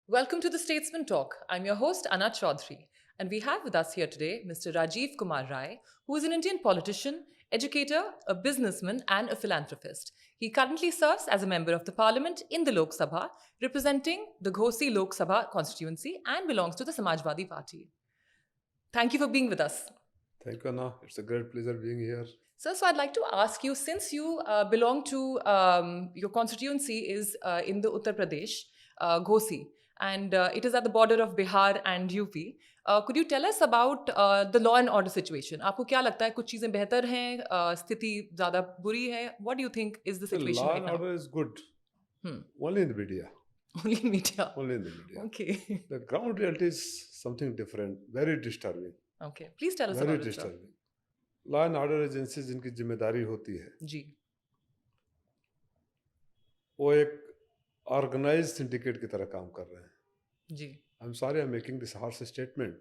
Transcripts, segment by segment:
Welcome to the Statesman Talk. I'm your host, Anna Chaudhary, and we have with us here today Mr. Rajiv Kumar Rai, who is an Indian politician, educator, a businessman, and a philanthropist. He currently serves as a member of the parliament in the Lok Sabha, representing the Ghosi Lok Sabha constituency, and belongs to the Samajwadi Party. Thank you for being with us. Thank you, Anna. It's a great pleasure being here. Sir, so I'd like to ask you, since you belong to your constituency is in the Uttar Pradesh, Ghosi, and it is at the border of Bihar and UP. Could you tell us about the law and order situation? आपको क्या लगता है कुछ चीजें बेहतर हैं, स्थिति ज़्यादा बुरी है? What do you think is the The situation law right and now? order is good. Hmm. Only in the media. Only in media. Only in the media. Okay. The ground reality is something different. Very disturbing. Okay. Please tell us Very about it, sir. disturbing. Law and order agency जिनकी जिम्मेदारी होती है जी. वो एक organise syndicate की तरह काम कर रहे हैं. जी. I'm sorry I'm making this harsh statement.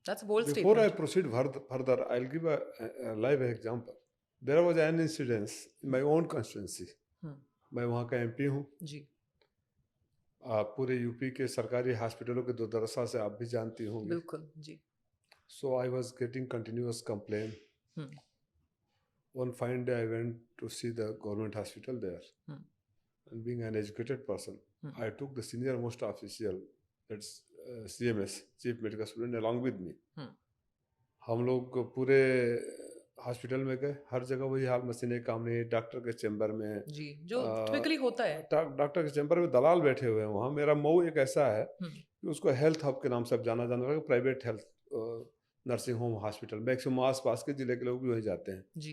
That's a bold Before I statement. proceed further, I'll give a live example. There was an incident in my own constituency. मैं वहाँ का MP हूँ. जी. आप पूरे यूपी के सरकारी हॉस्पिटलों के दुर्दशा से आप भी जानती होंगी. बिल्कुल. जी. So I was getting continuous complaint. One fine day I went to see the government hospital there. And being an educated person, I took the senior most official, that's CMS, Chief Medical Student, along with me. हम लोग पूरे hospital में गए. हर जगह वही हाल, मशीनें काम नहीं, डॉक्टर के चेंबर में जी, जो typically होता है. डॉक्टर के चेंबर में दलाल बैठे हुए हैं. वहाँ मेरा मऊ एक ऐसा है कि उसको हेल्थ हब के नाम से अब जाना जाने लगा. Private health nursing home hospital, maximum आसपास के जिले के लोग भी वहीं जाते हैं. जी.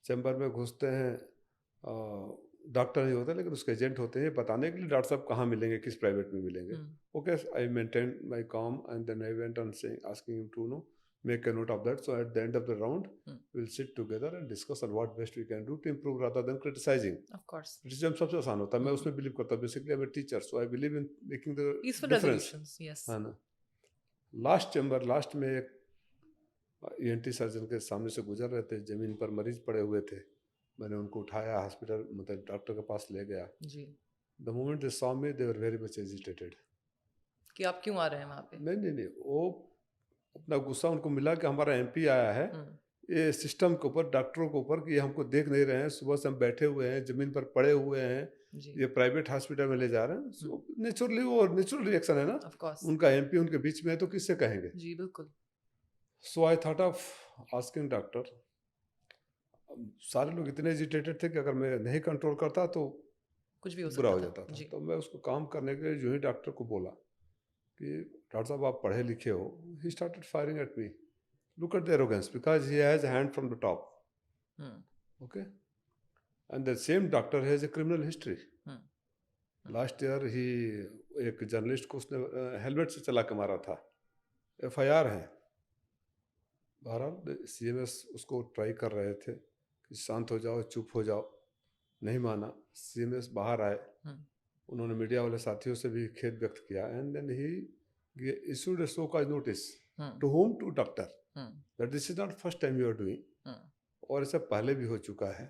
चैम्बर में घुसते हैं, डॉक्टर नहीं होता लेकिन उसके एजेंट होते हैं बताने के लिए डॉक्टर साहब कहाँ मिलेंगे, किस प्राइवेट में मिलेंगे. ओके, आई मेंटेन माय काम and then I went on saying asking him to no make a note of that, so at the end of the round we will sit together and discuss on what best we can do to improve rather than criticising. Of course criticism सबसे आसान होता है. मैं उसमें believe करता हूँ. Basically I am a teacher, so I believe in making the peaceful difference. Yes. है ना. लास्ट में एक ENT सर्जन के सामने से गुजर रहे थे. जमीन पर मरीज पड़े हुए थे. मैंने उनको उठाया, हॉस्पिटल मतलब डॉक्टर के पास ले गया. जी. The moment they saw me they were very much agitated कि आप क्यों आ रहे हैं वहाँ पे. नहीं, वो अपना गुस्सा उनको मिला कि हमारा MP आया है ये सिस्टम के ऊपर, डॉक्टरों के ऊपर, कि ये हमको देख नहीं रहे हैं. सुबह से हम बैठे हुए हैं, जमीन पर पड़े हुए हैं, ये प्राइवेट हॉस्पिटल में ले जा रहे हैं. सो नेचुरली वो नेचुरल रिएक्शन है ना. उनका MP उनके बीच में है तो किससे कहेंगे. जी बिल्कुल. So I thought of asking doctor. सारे लोग इतने एजिटेटेड थे कि अगर मैं नहीं कंट्रोल करता तो कुछ भी बुरा हो जाता था. तो मैं उसको काम करने के लिए जो ही डॉक्टर को बोला कि डॉक्टर साहब आप पढ़े लिखे हो, he started firing at me. Look at the arrogance because he has hand from the top. Okay, and the same doctor has a criminal history. Last year he एक जर्नलिस्ट को उसने हेलमेट से चला के मारा था. FIR है. बहरहाल CMS उसको ट्राई कर रहे थे कि शांत हो जाओ, चुप हो जाओ. नहीं माना. CMS बाहर आए. उन्होंने मीडिया वाले साथियों से भी खेद व्यक्त किया. And then he issued a show cause notice to home, to doctor, that this is not first time you are doing. और ऐसा पहले भी हो चुका है.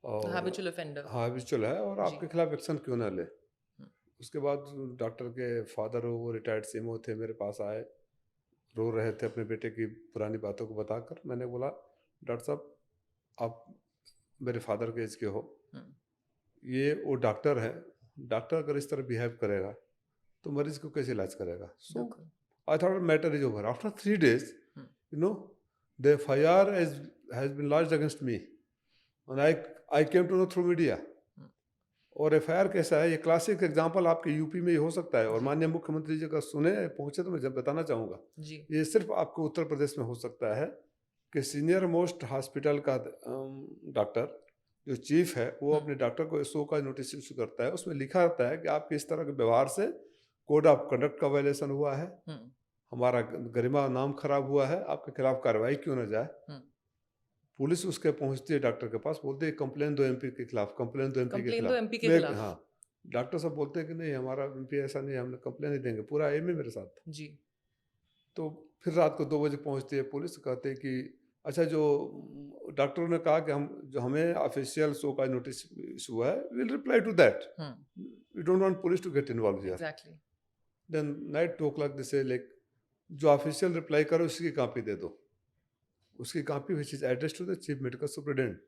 और हैबिचुअल ऑफेंडर. हैबिचुअल है और आपके खिलाफ एक्शन क्यों ना ले. उसके बाद डॉक्टर के फादर हो, वो रिटायर्ड CMO थे, मेरे पास आए, रो रहे थे अपने बेटे की पुरानी बातों को बताकर. मैंने बोला डॉक्टर साहब आप मेरे फादर के एज के हो, ये वो डॉक्टर है, डॉक्टर अगर इस तरह बिहेव करेगा तो मरीज को कैसे इलाज करेगा. So I thought matter is over. After 3 days you know the FIR has been launched against me and I came to know through media. और FIR कैसा है, ये क्लासिक एग्जांपल आपके यूपी में ही हो सकता है. और माननीय मुख्यमंत्री जी का सुने पहुंचे तो मैं जब बताना चाहूँगा. ये सिर्फ आपको उत्तर प्रदेश में हो सकता है कि सीनियर मोस्ट हॉस्पिटल का डॉक्टर जो चीफ है वो अपने डॉक्टर को सो का नोटिस इशू करता है. उसमें लिखा रहता है कि आपके इस तरह के व्यवहार से कोड ऑफ कंडक्ट का वायलेशन हुआ है, हमारा गरिमा नाम खराब हुआ है, आपके खिलाफ कार्रवाई क्यों न जाए. पुलिस उसके पहुंचती है डॉक्टर के पास, बोलते हैं कंप्लेन दो MP के खिलाफ, कंप्लेन दो MP के खिलाफ. हाँ, डॉक्टर साहब बोलते हैं कि नहीं हमारा MP ऐसा नहीं, हम कंप्लेन नहीं देंगे. पूरा MA मेरे साथ जी. तो फिर रात को 2 बजे पहुंचती है पुलिस, कहते हैं कि अच्छा, जो डॉक्टरों ने कहा कि हम जो हमें ऑफिशियल शो का नोटिस इशू हुआ है, will reply to that, we don't want police to get involve here. Exactly. Then night 2 o'clock they say like जो ऑफिशियल रिप्लाई करो उसकी कॉपी दे दो, उसकी copy which is address to the chief medical superintendent.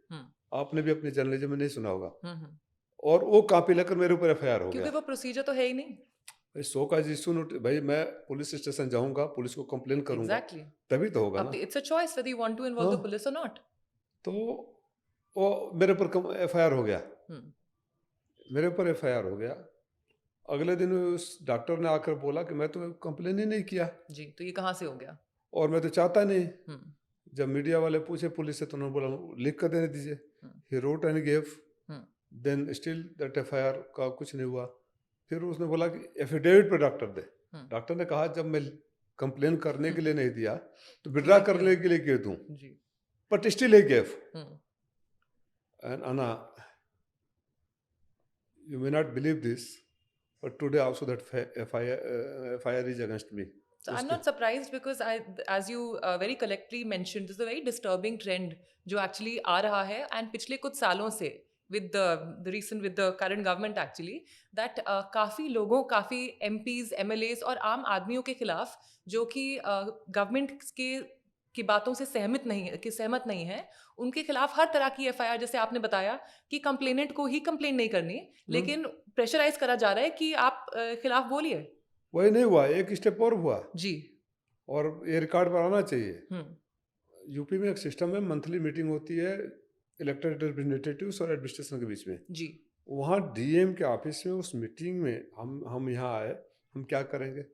आपने भी अपने journalism में नहीं सुना होगा। और वो कॉपी लेकर मेरे ऊपर एफआईआर हो क्योंकि गया। वो प्रोसीजर तो है ही नहीं। भाई शो का इशू नोटिस, भाई मैं पुलिस स्टेशन जाऊंगा, पुलिस को कंप्लेन करूंगा, एग्जैक्टली। तभी तो होगा अब ना। It's a choice whether you want to involve हाँ, द पुलिस और नॉट। तो वो मेरे ऊपर एफआईआर हो गया, मेरे ऊपर एफआईआर हो गया। अगले दिन उस डॉक्टर ने आकर बोला कि मैं तो कंप्लेन ही नहीं किया, जी, तो ये कहाँ से हो गया? और मैं तो चाहता नहीं। हम्म जब मीडिया वाले पूछे पुलिस से तो उन्होंने बोला लिख कर देने दीजिए। He wrote and give, then still that FIR का कुछ नहीं हुआ। फिर उसने बोला कि एफिडेविट पे डॉक्टर दे। डॉक्टर ने कहा जब मैं कंप्लेन करने के लिए नहीं दिया तो विड्रा मैं क्यों? करने के लिए क्यों दूं? जी। But still he give. And Anna, you may not believe this, but today also that FIR is against me. So I'm not surprised because as you very correctly mentioned, this is a very disturbing trend जो actually आ रहा है and पिछले कुछ सालों से with the current government actually that काफी लोगों, काफी MPs, MLAs और आम आदमियों के खिलाफ जो कि गवर्नमेंट की बातों से सहमत नहीं है, उनके खिलाफ हर तरह की एफआईआर, जैसे आपने बताया कि कंप्लेनेंट को ही कंप्लेन नहीं करनी, लेकिन प्रेशराइज करा जा रहा है कि आप खिलाफ बोलिए। वही नहीं हुआ, एक स्टेप और हुआ जी। और ये रिकॉर्ड पर आना चाहिए। यूपी में एक सिस्टम है, मंथली मीटिंग होती है इलेक्टेड रिप्रेजेंटेटिव्स और एडमिनिस्ट्रेशन के बीच में। जी। वहाँ डीएम के ऑफिस में उस मीटिंग में हम यहाँ आए, हम क्या करेंगे?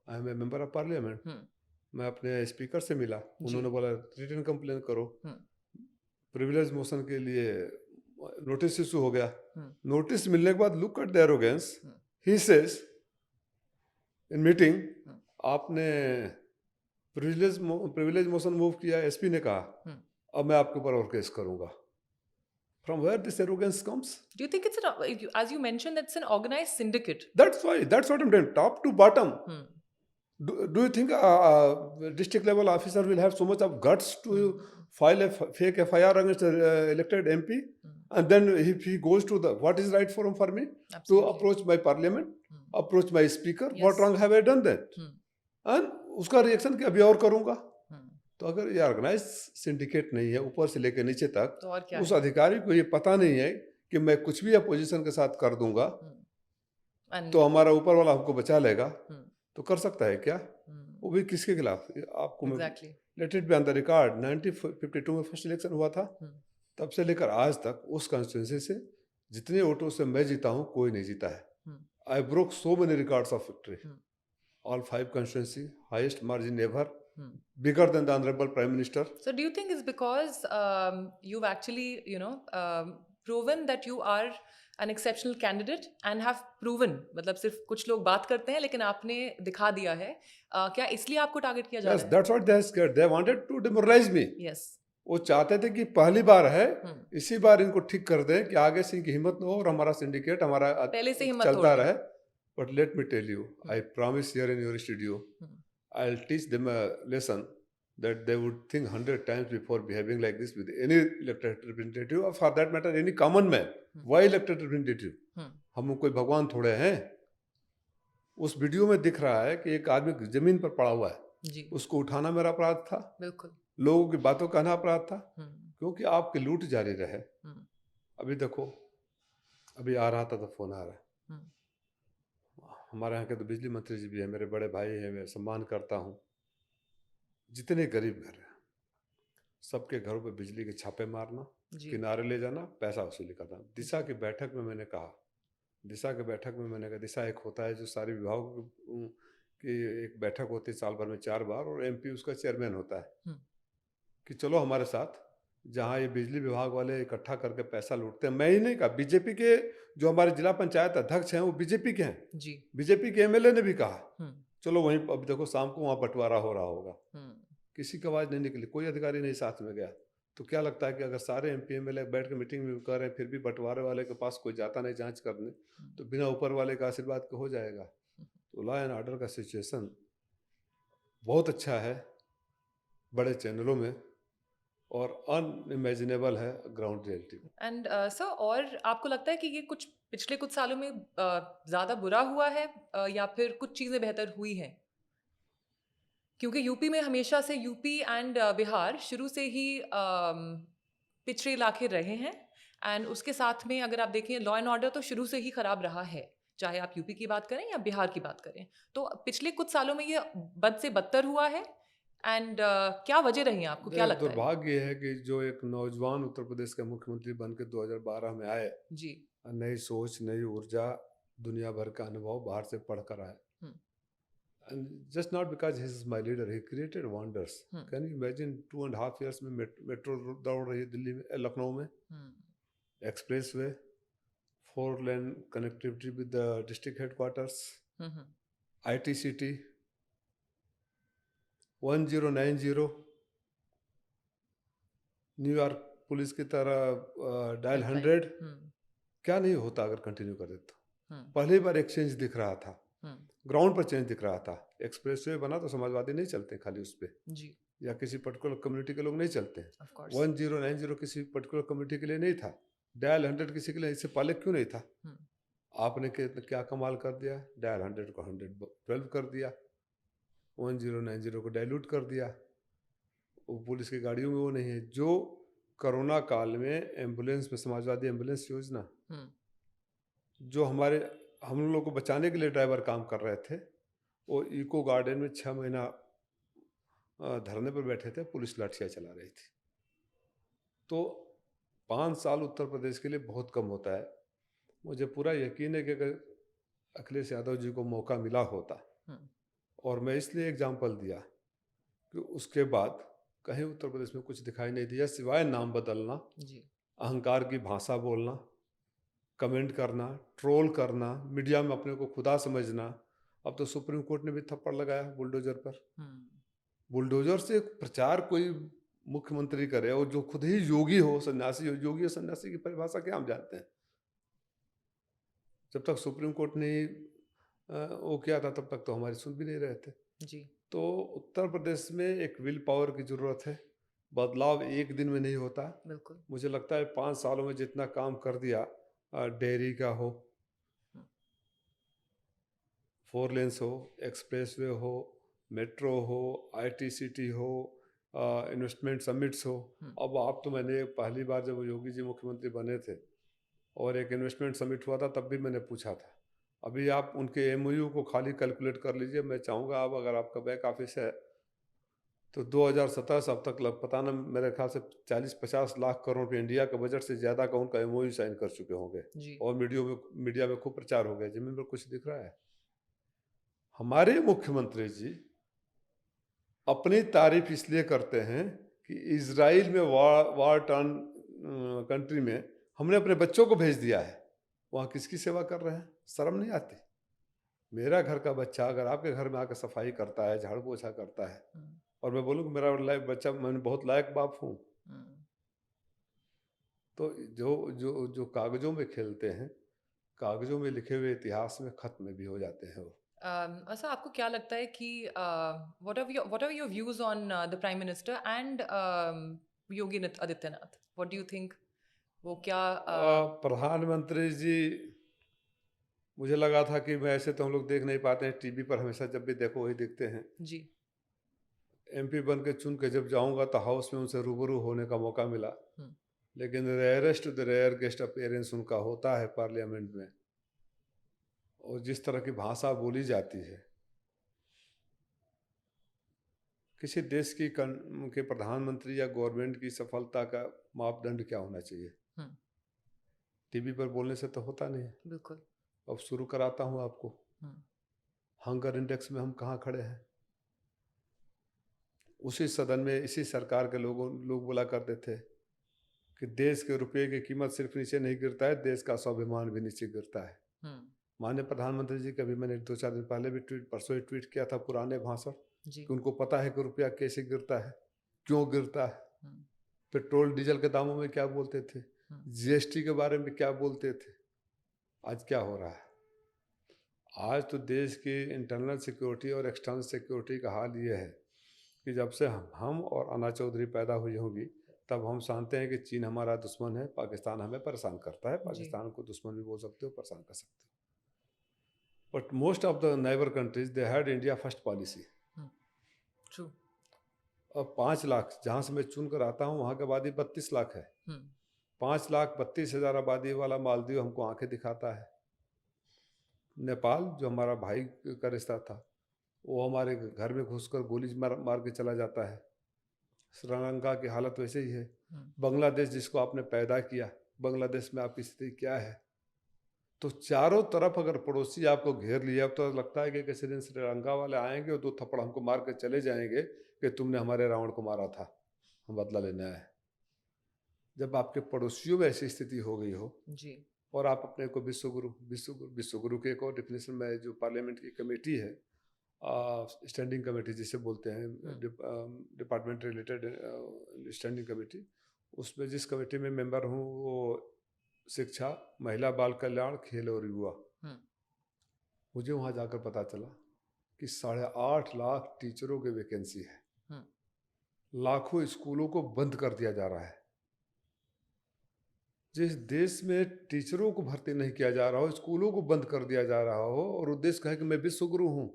I am a member of parliament. मैं अपने स्पीकर से मिला, उन्होंने बोला रिटन कंप्लेन करो। प्रिविलेज मोशन के लिए नोटिस इशू हो गया। नोटिस मिलने के बाद look at the arrogance, he says in meeting आपने प्रिविलेज मोशन मूव किया, एसपी ने कहा अब मैं आपके ऊपर और केस करूंगा। From where this arrogance comes? Do you think as you mentioned, it's an organized syndicate? That's what I'm doing, top to bottom. Do you think district level officer will have so much of guts to file a fake FIR against an elected MP? And then if he goes to what is right forum for me? Absolutely. To approach my parliament, approach my speaker, yes. What wrong have I done that? And उसका reaction कि अभी और करूंगा। तो अगर ये organise syndicate नहीं है ऊपर से लेकर नीचे तक, तो और क्या उस अधिकारी को ये पता नहीं है कि मैं कुछ भी अपोजिशन के साथ कर दूंगा तो हमारा ऊपर वाला हमको बचा लेगा, तो कर सकता है क्या? वो भी किसके खिलाफ? आपको let it be on the record, 1952 में फर्स्ट इलेक्शन हुआ था, तब से लेकर आज तक उस कॉन्स्टिट्यूंसी से जितने वोटों से मैं जीता हूँ कोई नहीं जीता है। I broke so many records of victory, all 5 constituency, highest margin ever, bigger than the honorable prime minister. So do you think it's because you've actually proven that you are an exceptional candidate and have proven, मतलब सिर्फ कुछ लोग बात करते हैं लेकिन आपने दिखा दिया है, क्या इसलिए आपको टारगेट किया जा रहा है? Yes, that's what they scared. They wanted to demoralize me. Yes. वो चाहते थे कि पहली बार है, इसी बार इनको ठीक कर दें कि आगे से इनकी हिम्मत न हो और हमारा सिंडिकेट हमारा पहले से हिम्मत चलता रहे। But let me tell you, I promise here in your studio, I'll teach them a lesson that they would think 100 times before behaving like this with any elected representative, or for that matter any common man. Why elected representative? हम कोई भगवान थोड़े हैं। उस video में दिख रहा है कि एक आदमी जमीन पर पड़ा हुआ है, उसको उठाना मेरा अपराध था, बिल्कुल लोगों की बातों का कहना अपराध था, क्योंकि आपकी लूट जारी रहे। अभी देखो, अभी आ रहा था तो फोन आ रहा है, हमारे यहाँ के तो बिजली मंत्री जी भी है, मेरे बड़े भाई हैं, मैं सम्मान करता हूँ। जितने गरीब घर हैं सबके घरों पे बिजली के छापे मारना, किनारे ले जाना, पैसा वसूली करना। दिशा की बैठक में मैंने कहा, दिशा एक होता है जो सारे विभागों की एक बैठक होती है साल भर में 4 बार, और एमपी उसका चेयरमैन होता है कि चलो हमारे साथ, जहाँ ये बिजली विभाग वाले इकट्ठा करके पैसा लूटते हैं। मैं ही नहीं कहा, बीजेपी के जो हमारे जिला पंचायत अध्यक्ष हैं वो बीजेपी के हैं जी, बीजेपी के एमएलए ने भी कहा चलो वहीं, अब देखो शाम को वहाँ बंटवारा हो रहा होगा, किसी की आवाज नहीं निकली, कोई अधिकारी नहीं साथ में गया। तो क्या लगता है कि अगर सारे एमपी एमएलए बैठ के मीटिंग में कर रहे हैं फिर भी बंटवारे वाले के पास कोई जाता नहीं जांच करने, तो बिना ऊपर वाले का आशीर्वाद हो जाएगा? तो लॉ एंड ऑर्डर का सिचुएशन बहुत अच्छा है बड़े चैनलों में, और अनइमेजिनेबल है ग्राउंड रियलिटी में। एंड सर, और आपको लगता है कि ये कुछ पिछले कुछ सालों में ज़्यादा बुरा हुआ है या फिर कुछ चीज़ें बेहतर हुई हैं? क्योंकि यूपी में हमेशा से यूपी एंड बिहार शुरू से ही पिछड़े इलाके रहे हैं एंड उसके साथ में अगर आप देखें लॉ एंड ऑर्डर तो शुरू से ही खराब रहा है, चाहे आप यूपी की बात करें या बिहार की बात करें। तो पिछले कुछ सालों में ये बद से बदतर हुआ है एंड क्या वजह रही है, आपको क्या लगता है? दुर्भाग्य है कि जो एक नौजवान उत्तर प्रदेश के मुख्यमंत्री बन के 2012 में आए, जी। नई सोच, नई ऊर्जा, दुनिया भर का अनुभव बाहर से पढ़ कर आए। हम्म। And just not because he is my leader, he created wonders. Hmm. Can you imagine 2.5 years में मेट्रो दौड़ रही है दिल्ली में, लखनऊ में, hmm. Expressway, 4 lane connectivity with the district headquarters, hmm. ITCT 1090, New York police की तरह डायल 100। हम्म। क्या नहीं होता अगर कंटिन्यू कर देते तो। हम्म। पहली बार एक चेंज दिख रहा था, हम्म। ग्राउंड पर चेंज दिख रहा था। एक्सप्रेसवे बना तो समाजवादी नहीं चलते खाली उस पर, जी। या किसी पर्टिकुलर कम्युनिटी के लोग नहीं चलते हैं। Of course. 1090 किसी पर्टिकुलर कम्युनिटी के लिए नहीं था, डायल 100 किसी के लिए इससे पहले क्यों नहीं था? आपने क्या कमाल कर दिया, डायल 100 को 112 कर दिया, 1090 को डायलूट कर दिया। वो पुलिस की गाड़ियों में वो नहीं है जो कोरोना काल में एम्बुलेंस में, समाजवादी एम्बुलेंस योजना, जो हम लोग को बचाने के लिए ड्राइवर काम कर रहे थे, वो इको गार्डन में 6 महीना धरने पर बैठे थे, पुलिस लाठियाँ चला रही थी। तो 5 साल उत्तर प्रदेश के लिए बहुत कम होता है। मुझे पूरा यकीन है कि अगर अखिलेश यादव जी को मौका मिला होता, और मैं इसलिए एग्जाम्पल दिया कि उसके बाद कहीं उत्तर प्रदेश में कुछ दिखाई नहीं दिया सिवाय नाम बदलना, अहंकार की भाषा बोलना, कमेंट करना, ट्रोल करना, मीडिया में अपने को खुदा समझना। अब तो सुप्रीम कोर्ट ने भी थप्पड़ लगाया बुलडोजर पर। बुलडोजर से प्रचार कोई मुख्यमंत्री करे और जो खुद ही योगी हो, सन्यासी हो। योगी और सन्यासी की परिभाषा क्या हम जानते हैं? जब तक सुप्रीम कोर्ट ने वो किया था तब तक तो हमारी सुन भी नहीं रहे थे। जी। तो उत्तर प्रदेश में एक विल पावर की जरूरत है। बदलाव एक दिन में नहीं होता। बिल्कुल। मुझे लगता है 5 सालों में जितना काम कर दिया, डेयरी का हो, 4 लेन्स हो, एक्सप्रेसवे हो, मेट्रो हो, ITCT हो, इन्वेस्टमेंट समिट्स हो। अब आप तो, मैंने पहली बार जब योगी जी मुख्यमंत्री बने थे और एक इन्वेस्टमेंट समिट हुआ था, तब भी मैंने पूछा था। अभी आप उनके MOU को खाली कैलकुलेट कर लीजिए। मैं चाहूँगा आप, अगर आपका बैक ऑफिस है तो 2017 से अब तक पता ना, मेरे ख्याल से 40-50 लाख करोड़ रुपये इंडिया के बजट से ज़्यादा का उनका MOU साइन कर चुके होंगे। और मीडिया में खूब प्रचार हो गया। जमीन पर कुछ दिख रहा है? हमारे मुख्यमंत्री जी अपनी तारीफ इसलिए करते हैं कि इजराइल में वार टर्न कंट्री में हमने अपने बच्चों को भेज दिया है। वहाँ किसकी सेवा कर रहे हैं? शर्म नहीं आती? मेरा घर का बच्चा अगर आपके घर में आकर सफाई करता है, झाड़ू पोछा करता है, और मैं बोलूँ कि मेरा बच्चा, मैं बहुत लायक बाप हूँ, तो जो कागजों में खेलते हैं, कागजों में लिखे हुए इतिहास में खत्म भी हो जाते हैं वो। अच्छा, आपको क्या लगता है कि what are your views on the Prime Minister and Yogi Adityanath? What do you think? वो क्या प्रधानमंत्री जी, मुझे लगा था कि मैं, ऐसे तो हम लोग देख नहीं पाते हैं टीवी पर, हमेशा जब भी देखो वही दिखते हैं जी। MP बन के चुन के जब जाऊंगा तो हाउस में उनसे रूबरू होने का मौका मिला, लेकिन rarest the rare guest appearance उनका होता है पार्लियामेंट में। और जिस तरह की भाषा बोली जाती है, किसी देश की के प्रधानमंत्री या गवर्नमेंट की सफलता का मापदंड क्या होना चाहिए? टीवी पर बोलने से तो होता नहीं है। बिल्कुल। अब शुरू कराता हूँ आपको। हंगर इंडेक्स में हम कहाँ खड़े हैं? उसी सदन में इसी सरकार के लोग बोला करते थे कि देश के रुपये की कीमत सिर्फ नीचे नहीं गिरता है, देश का स्वाभिमान भी नीचे गिरता है। माननीय प्रधानमंत्री जी का भी मैंने 2-4 दिन पहले भी परसों ही ट्वीट किया था, पुराने भाषण, कि उनको पता है कि रुपया कैसे गिरता है, क्यों गिरता है। पेट्रोल डीजल के दामों में क्या बोलते थे, GST के बारे में क्या बोलते थे। आज क्या हो रहा है? आज तो देश की इंटरनल सिक्योरिटी और एक्सटर्नल सिक्योरिटी का हाल ये है कि जब से हम और अन्ना चौधरी पैदा हुई होंगी, तब हम जानते हैं कि चीन हमारा दुश्मन है, पाकिस्तान हमें परेशान करता है। जी। पाकिस्तान को दुश्मन भी बोल सकते हो, परेशान कर सकते हो। But most of the neighbour countries they had India first policy. True. अब 5 लाख, जहाँ से मैं चुन कर आता हूँ वहाँ की आबादी 32 लाख है। 5,32,000 आबादी वाला मालदीव हमको आंखें दिखाता है। नेपाल, जो हमारा भाई का रिश्ता था, वो हमारे घर में घुसकर गोली मार मार के चला जाता है। श्रीलंका की हालत वैसे ही है। बांग्लादेश, जिसको आपने पैदा किया, बांग्लादेश में आपकी स्थिति क्या है? तो चारों तरफ अगर पड़ोसी आपको घेर लिया तो लगता है कि किसी दिन श्रीलंका वाले आएंगे और 2 थप्पड़ हमको मार के चले जाएंगे कि तुमने हमारे रावण को मारा था, हम बदला लेना है। जब आपके पड़ोसियों में ऐसी स्थिति हो गई हो जी। और आप अपने को विश्वगुरु के एक और डिफिनेशन में, जो पार्लियामेंट की कमेटी है, स्टैंडिंग कमेटी जिसे बोलते हैं, डिपार्टमेंट रिलेटेड स्टैंडिंग कमेटी, उसमें जिस कमेटी में मेंबर हूँ वो शिक्षा, महिला बाल कल्याण, खेल और युवा। मुझे वहाँ जाकर पता चला कि 8.5 लाख टीचरों की वैकेंसी है। लाखों स्कूलों को बंद कर दिया जा रहा है। जिस देश में टीचरों को भर्ती नहीं किया जा रहा हो, स्कूलों को बंद कर दिया जा रहा हो, और उद्देश्य है कि मैं विश्वगुरु हूँ,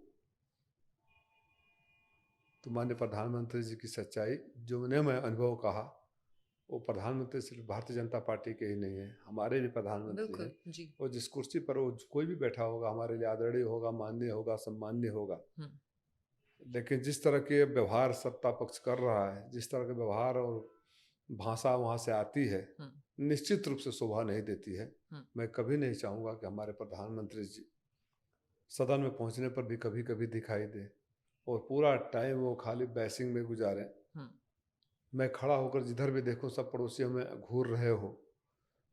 तो माननीय प्रधानमंत्री जी की सच्चाई, जो मैं अनुभव कहा, वो प्रधानमंत्री सिर्फ भारतीय जनता पार्टी के ही नहीं है, हमारे भी प्रधानमंत्री हैं। जी। और जिस कुर्सी पर वो कोई भी बैठा होगा हमारे लिए आदरणीय होगा, माननीय होगा, सम्मान्य होगा। लेकिन जिस तरह के व्यवहार सत्ता पक्ष कर रहा है, जिस तरह के व्यवहार और भाषा वहाँ से आती है, निश्चित रूप से शोभा नहीं देती है। मैं कभी नहीं चाहूँगा कि हमारे प्रधानमंत्री जी सदन में पहुँचने पर भी कभी कभी दिखाई दे और पूरा टाइम वो खाली बैसिंग में गुजारें। मैं खड़ा होकर जिधर भी देखूं सब पड़ोसी हमें घूर रहे हो।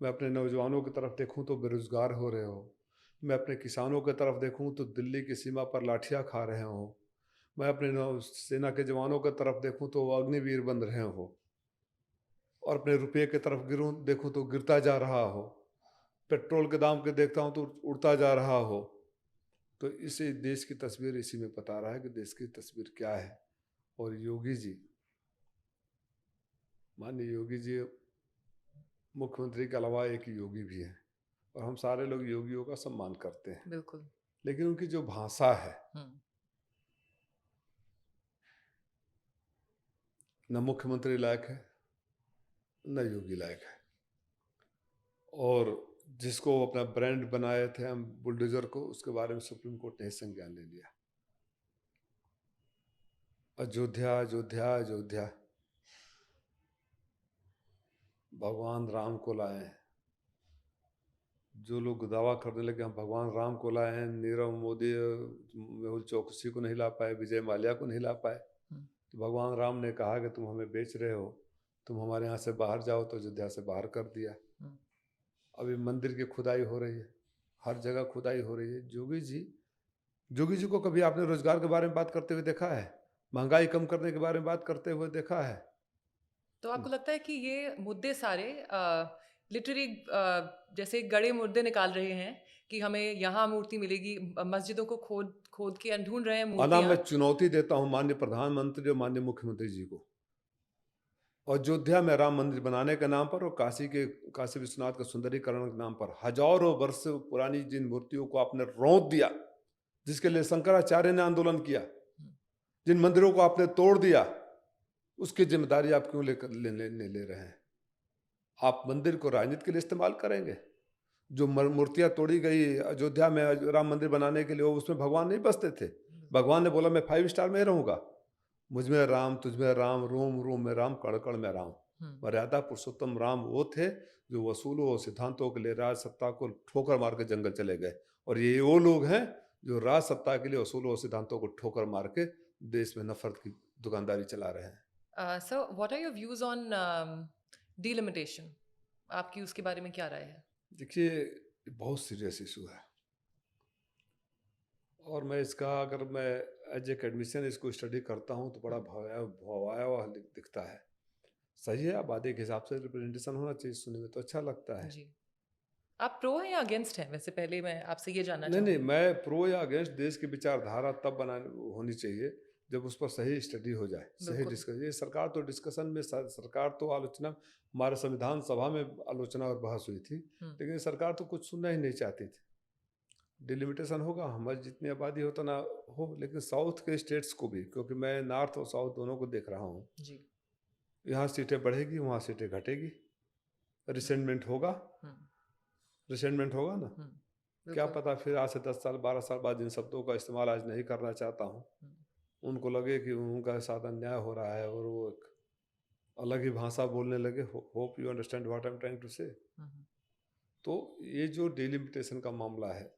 मैं अपने नौजवानों की तरफ देखूं तो बेरोजगार हो रहे हो। मैं अपने किसानों की तरफ देखूं तो दिल्ली की सीमा पर लाठियां खा रहे हो। मैं अपने सेना के जवानों की तरफ देखूं तो वो अग्निवीर बन रहे हो, और अपने रुपये की तरफ देखूं तो गिरता जा रहा हो। पेट्रोल के दाम के देखता हूं तो उड़ता जा रहा हो। तो इसी देश की तस्वीर इसी में बता रहा है कि देश की तस्वीर क्या है। और योगी जी, माननीय योगी जी मुख्यमंत्री के अलावा एक योगी भी हैं, और हम सारे लोग योगियों का सम्मान करते हैं। बिल्कुल। लेकिन उनकी जो भाषा है, न मुख्यमंत्री लायक है न योगी लायक है। और जिसको अपना ब्रांड बनाए थे हम, बुलडोजर को, उसके बारे में सुप्रीम कोर्ट ने संज्ञान ले लिया। अयोध्या अयोध्या अयोध्या, भगवान राम को लाए। जो लोग दावा करने लगे हम भगवान राम को लाए हैं, नीरव मोदी, मेहुल चौकसी को नहीं ला पाए, विजय माल्या को नहीं ला पाए, तो भगवान राम ने कहा कि तुम हमें बेच रहे हो, तुम हमारे यहाँ से बाहर जाओ, तो अयोध्या से बाहर कर दिया। अभी मंदिर की खुदाई हो रही है, हर जगह खुदाई हो रही है। जोगी जी को कभी आपने रोजगार के बारे में बात करते हुए देखा है? महंगाई कम करने के बारे में बात करते हुए देखा है? तो आपको लगता है कि ये मुद्दे सारे लिटरेरी जैसे गड़े मुद्दे निकाल रहे हैं कि हमें यहाँ मूर्ति मिलेगी, मस्जिदों को खोद खोद के ढूंढ रहे हैं मैं मूर्तियां। चुनौती देता हूँ माननीय प्रधानमंत्री और माननीय मुख्यमंत्री जी को, अयोध्या में राम मंदिर बनाने के नाम पर और काशी विश्वनाथ के सुंदरीकरण के नाम पर हजारों वर्ष पुरानी जिन मूर्तियों को आपने रौंद दिया, जिसके लिए शंकराचार्य ने आंदोलन किया, जिन मंदिरों को आपने तोड़ दिया, उसकी जिम्मेदारी आप क्यों ले रहे हैं? आप मंदिर को राजनीति के लिए इस्तेमाल करेंगे? जो मूर्तियां तोड़ी गई अयोध्या में राम मंदिर बनाने के लिए, उसमें भगवान नहीं बसते थे। भगवान ने बोला मैं 5 स्टार में रहूंगा, मुझ में राम, तुझ में राम, रोम रोम में राम, कण कण में राम। मर्यादा पुरुषोत्तम राम वो थे जो वसूलों और सिद्धांतों के लिए राज सत्ता को ठोकर मार के जंगल चले गए, और ये वो लोग हैं जो राज सत्ता के लिए वसूलों और सिद्धांतों को ठोकर मार के देश में नफरत की दुकानदारी चला रहे हैं। So what are your views on delimitation? आपकी उसके बारे में क्या राय है? देखिए, बहुत सीरियस इशू है, और मैं इसका, अगर मैं एज एकेडमिशियन इसको स्टडी करता हूँ तो बड़ा भयावह दिखता है। सही है, आबादी के हिसाब से रिप्रेजेंटेशन होना चाहिए, सुनने में तो अच्छा लगता है। जी। आप प्रो हैं या अगेंस्ट हैं? वैसे पहले मैं आपसे ये जानना नहीं, चाहूँगी। मैं प्रो या अगेंस्ट, देश की विचारधारा तब होनी चाहिए जब उस पर सही स्टडी हो जाए, सही बिल्कुल। डिस्कशन। ये सरकार तो डिस्कशन में, सरकार तो आलोचना, हमारे संविधान सभा में आलोचना और बहस हुई थी, लेकिन सरकार तो कुछ सुनना ही नहीं चाहती थी। डिलिमिटेशन होगा, हमारी जितनी आबादी हो तो ना हो, लेकिन साउथ के स्टेट्स को भी, क्योंकि मैं नॉर्थ और साउथ दोनों को देख रहा हूँ, जी। यहाँ सीटें बढ़ेगी, वहाँ सीटें घटेगी, रिसेंटमेंट होगा, रिसेंटमेंट होगा ना। क्या बिल्कुल। पता फिर आज से 10 साल 12 साल बाद जिन शब्दों का इस्तेमाल आज नहीं करना चाहता हूँ, उनको लगे कि उनका साथ अन्याय हो रहा है और वो एक अलग ही भाषा बोलने लगे। Hope you understand what I am trying to say. तो ये जो डिलिमिटेशन का मामला है,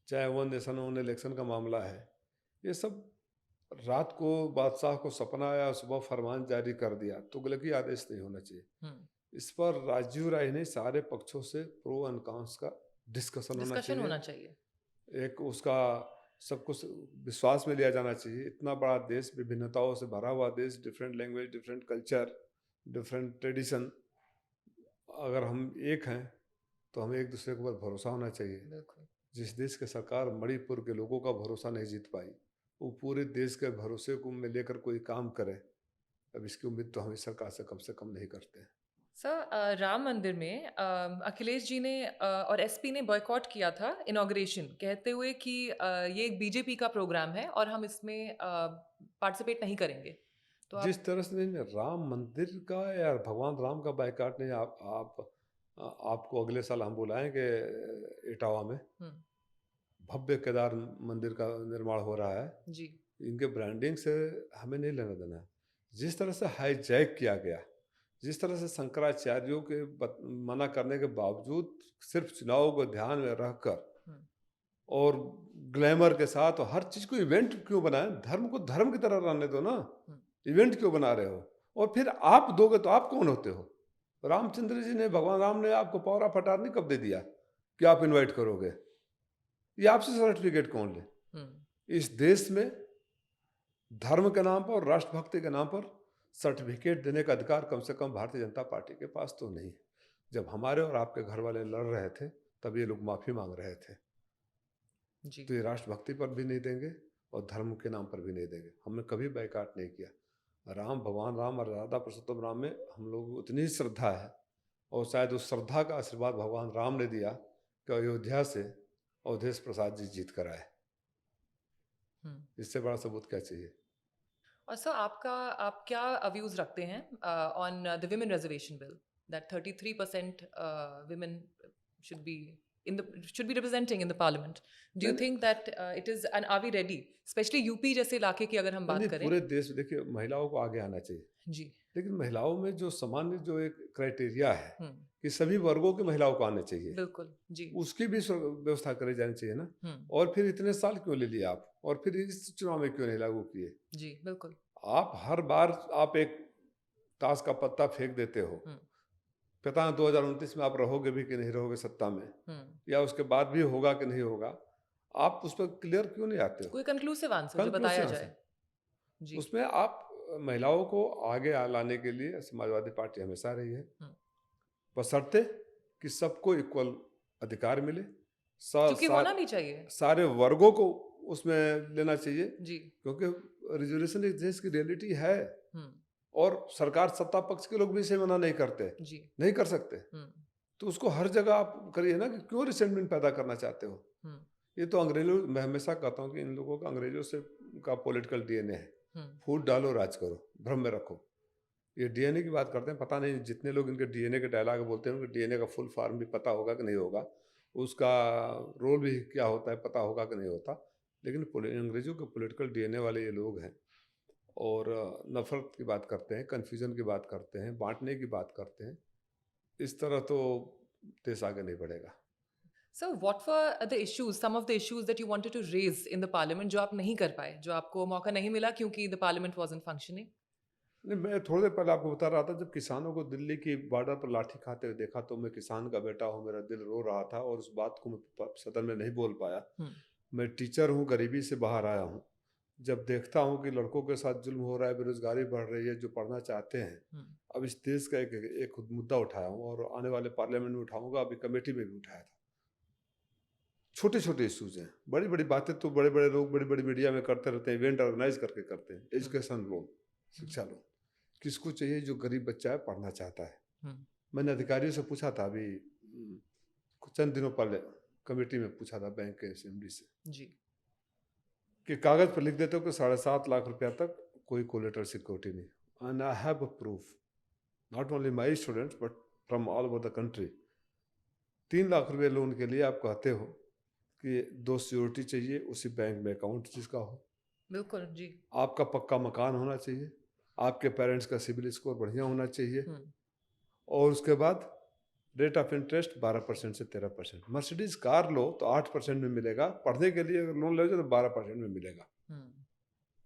चाहे वन नेशन वन इलेक्शन का मामला है, ये सब रात को बादशाह को सपना आया, सुबह फरमान जारी कर दिया, तुगलकी आदेश नहीं होना चाहिए। इस पर राजीव राय ने सारे पक्षों से प्रो एंड कॉन्स का डिस्कशन होना चाहिए। एक उसका सब कुछ विश्वास में लिया जाना चाहिए। इतना बड़ा देश, विभिन्नताओं से भरा हुआ देश, different language, different culture, different tradition, अगर हम एक हैं तो हमें एक दूसरे के ऊपर भरोसा होना चाहिए। जिस देश की सरकार मणिपुर के लोगों का भरोसा नहीं जीत पाई, वो पूरे देश के भरोसे को में लेकर कोई काम करे, अब इसकी उम्मीद तो हम इस सरकार से कम नहीं करते हैं। सर, राम मंदिर में अखिलेश जी ने और एसपी ने बॉयकॉट किया था इनॉग्रेशन, कहते हुए कि ये एक बीजेपी का प्रोग्राम है और हम इसमें पार्टिसिपेट नहीं करेंगे। तो जिस तरह से नहीं, राम मंदिर का या भगवान राम का बायकॉट नहीं, आपको अगले साल हम बुलाएंगे इटावा में, भव्य केदार मंदिर का निर्माण हो रहा है जी। इनके ब्रांडिंग से हमें नहीं लेना देना है। जिस तरह से हाईजैक किया गया, जिस तरह से शंकराचार्यों के मना करने के बावजूद सिर्फ चुनाव को ध्यान में रखकर और ग्लैमर के साथ, और हर चीज को इवेंट क्यों बनाए? धर्म को धर्म की तरह रहने दो ना, इवेंट क्यों बना रहे हो? और फिर आप दोगे तो आप कौन होते हो? रामचंद्र जी ने, भगवान राम ने आपको पौरा फटार नहीं कब दे दिया कि आप इनवाइट करोगे? ये आपसे सर्टिफिकेट कौन ले? इस देश में धर्म के नाम पर और राष्ट्रभक्ति के नाम पर सर्टिफिकेट देने का अधिकार कम से कम भारतीय जनता पार्टी के पास तो नहीं है। जब हमारे और आपके घर वाले लड़ रहे थे तब ये लोग माफी मांग रहे थे जी। तो ये राष्ट्रभक्ति पर भी नहीं देंगे और धर्म के नाम पर भी नहीं देंगे। हमने कभी बायकॉट नहीं किया। भगवान राम और राधा पुरुषोत्तम राम में हम लोग उतनी श्रद्धा है, और शायद उस श्रद्धा का आशीर्वाद भगवान राम ने दिया कि अयोध्या से अवधेश प्रसाद जी जीत कर आए। इससे बड़ा सबूत क्या चाहिए? और सर, आप क्या व्यूज रखते हैं on the women reservation bill that 33% women should be representing in the parliament? Do you think that it is, and are we ready, especially UP जैसे इलाके की अगर हम बात करें? पूरे देश देखिए, महिलाओं को आगे आना चाहिए जी, लेकिन महिलाओं में जो सामान्य जो एक क्राइटेरिया है कि सभी वर्गों की महिलाओं को आने चाहिए, बिल्कुल जी, उसकी भी व्यवस्था करी जानी चाहिए ना। और फिर इतने साल क्यों ले लिए आप, और फिर इस चुनाव में क्यों नहीं लागू किए? जी बिल्कुल। आप हर बार आप एक ताश का पत्ता फेंक देते हो, पता नहीं 2029 में आप रहोगे भी कि नहीं रहोगे सत्ता में, या उसके बाद भी होगा कि नहीं होगा, आप उस पर क्लियर क्यों नहीं आते हो? कोई कंक्लूसिव आंसर जो बताया जाए जी। उसमें आप महिलाओं को आगे लाने के लिए समाजवादी पार्टी हमेशा रही है, बशर्ते कि सबको इक्वल अधिकार मिले, क्योंकि होना भी चाहिए, सारे वर्गों को उसमें लेना चाहिए जी, क्योंकि रिजर्वेशन इस देश की रियलिटी है, और सरकार सत्ता पक्ष के लोग भी इसे मना नहीं करते जी, नहीं कर सकते, तो उसको हर जगह आप करिए ना, कि क्यों रिसेंटमेंट पैदा करना चाहते हो? ये तो अंग्रेजों, मैं हमेशा कहता हूँ कि इन लोगों का अंग्रेजों से का पॉलिटिकल डीएनए है, फूट डालो राज करो, भ्रम में रखो। ये डीएनए की बात करते हैं, पता नहीं जितने लोग इनके डीएनए के डायलॉग बोलते हैं उनके डीएनए का फुल फॉर्म भी पता होगा कि नहीं होगा, उसका रोल भी क्या होता है पता होगा कि नहीं होता, लेकिन अंग्रेजों के पॉलिटिकल डीएनए वाले ये लोग हैं, और नफरत की बात करते हैं, कन्फ्यूजन की बात करते हैं, बांटने की बात करते हैं। इस तरह तो देश आगे नहीं बढ़ेगा। So what were the issues, some of the issues that you wanted to raise in the parliament जो आप नहीं कर पाए, जो आपको मौका नहीं मिला क्योंकि the parliament wasn't functioning? नहीं, मैं थोड़ी देर पहले आपको बता रहा था, जब किसानों को दिल्ली की बॉर्डर पर लाठी खाते हुए देखा तो मैं किसान का बेटा हूँ, मेरा दिल रो रहा था, और उस बात को मैं सदन में नहीं बोल पाया। मैं टीचर हूँ, गरीबी से बाहर आया हूँ, जब देखता हूँ कि लड़कों के साथ जुल्म हो रहा है, बेरोजगारी बढ़ रही है, जो पढ़ना चाहते हैं, अब इस देश का एक मुद्दा उठाया हूँ और आने वाले पार्लियामेंट में उठाऊंगा, अभी कमेटी में भी उठाया था। छोटे छोटे इश्यूज हैं, बड़ी बड़ी बातें तो बड़े बड़े लोग बड़ी बड़ी मीडिया में करते रहते हैं, इवेंट ऑर्गेनाइज करके करते हैं। एजुकेशन लोन, शिक्षा लोन किसको चाहिए? जो गरीब बच्चा है, पढ़ना चाहता है। मैंने अधिकारियों से पूछा था अभी चंद दिनों पहले, कमेटी में पूछा था बैंक के एसएमडी से जी, कि कागज पर लिख देते हो कि 7.5 लाख रुपया तक कोई कोलेटरल सिक्योरिटी नहीं। And I have a proof, not only my students but from all over the country. 3 lakh रुपये लोन के लिए आप कहते हो कि 2 सिक्योरिटी चाहिए, उसी बैंक में अकाउंट जिसका हो, बिल्कुल जी। आपका पक्का मकान होना चाहिए, आपके पेरेंट्स का सिविल स्कोर बढ़िया होना चाहिए, और उसके बाद रेट ऑफ इंटरेस्ट 12% से 13%। मर्सिडीज कार लो तो 8% में मिलेगा, पढ़ने के लिए अगर लोन लोगे तो 12% में मिलेगा।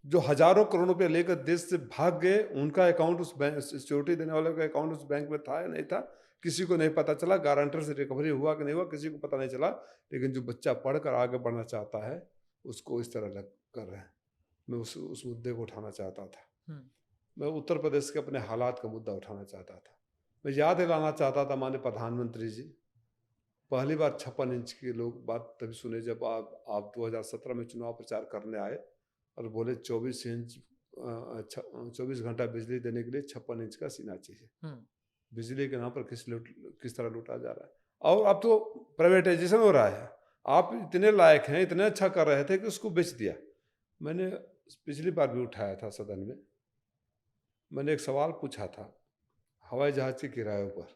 जो हजारों करोड़ रुपए लेकर देश से भाग गए, उनका अकाउंट उस बैंक, सिक्योरिटी देने वाले का अकाउंट उस बैंक में था या नहीं था, किसी को नहीं पता चला। गारंटर से रिकवरी हुआ कि नहीं हुआ, किसी को पता नहीं चला। लेकिन जो बच्चा पढ़कर आगे बढ़ना चाहता है, उसको इस तरह लग कर रहे हैं। मैं उस मुद्दे को उठाना चाहता था। मैं उत्तर प्रदेश के अपने हालात का मुद्दा उठाना चाहता था। मैं याद दिलाना चाहता था माननीय प्रधानमंत्री जी, पहली बार 56 इंच के लोग बात तभी सुने जब आप 2017 में चुनाव प्रचार करने आए और बोले 24 इंच 24 घंटा बिजली देने के लिए 56 इंच का सीना चाहिए। बिजली के नाम पर किस तरह लूटा जा रहा है। और अब तो प्राइवेटाइजेशन हो रहा है। आप इतने लायक हैं, इतने अच्छा कर रहे थे कि उसको बेच दिया। मैंने पिछली बार भी उठाया था सदन में, मैंने एक सवाल पूछा था हवाई जहाज के किरायों पर,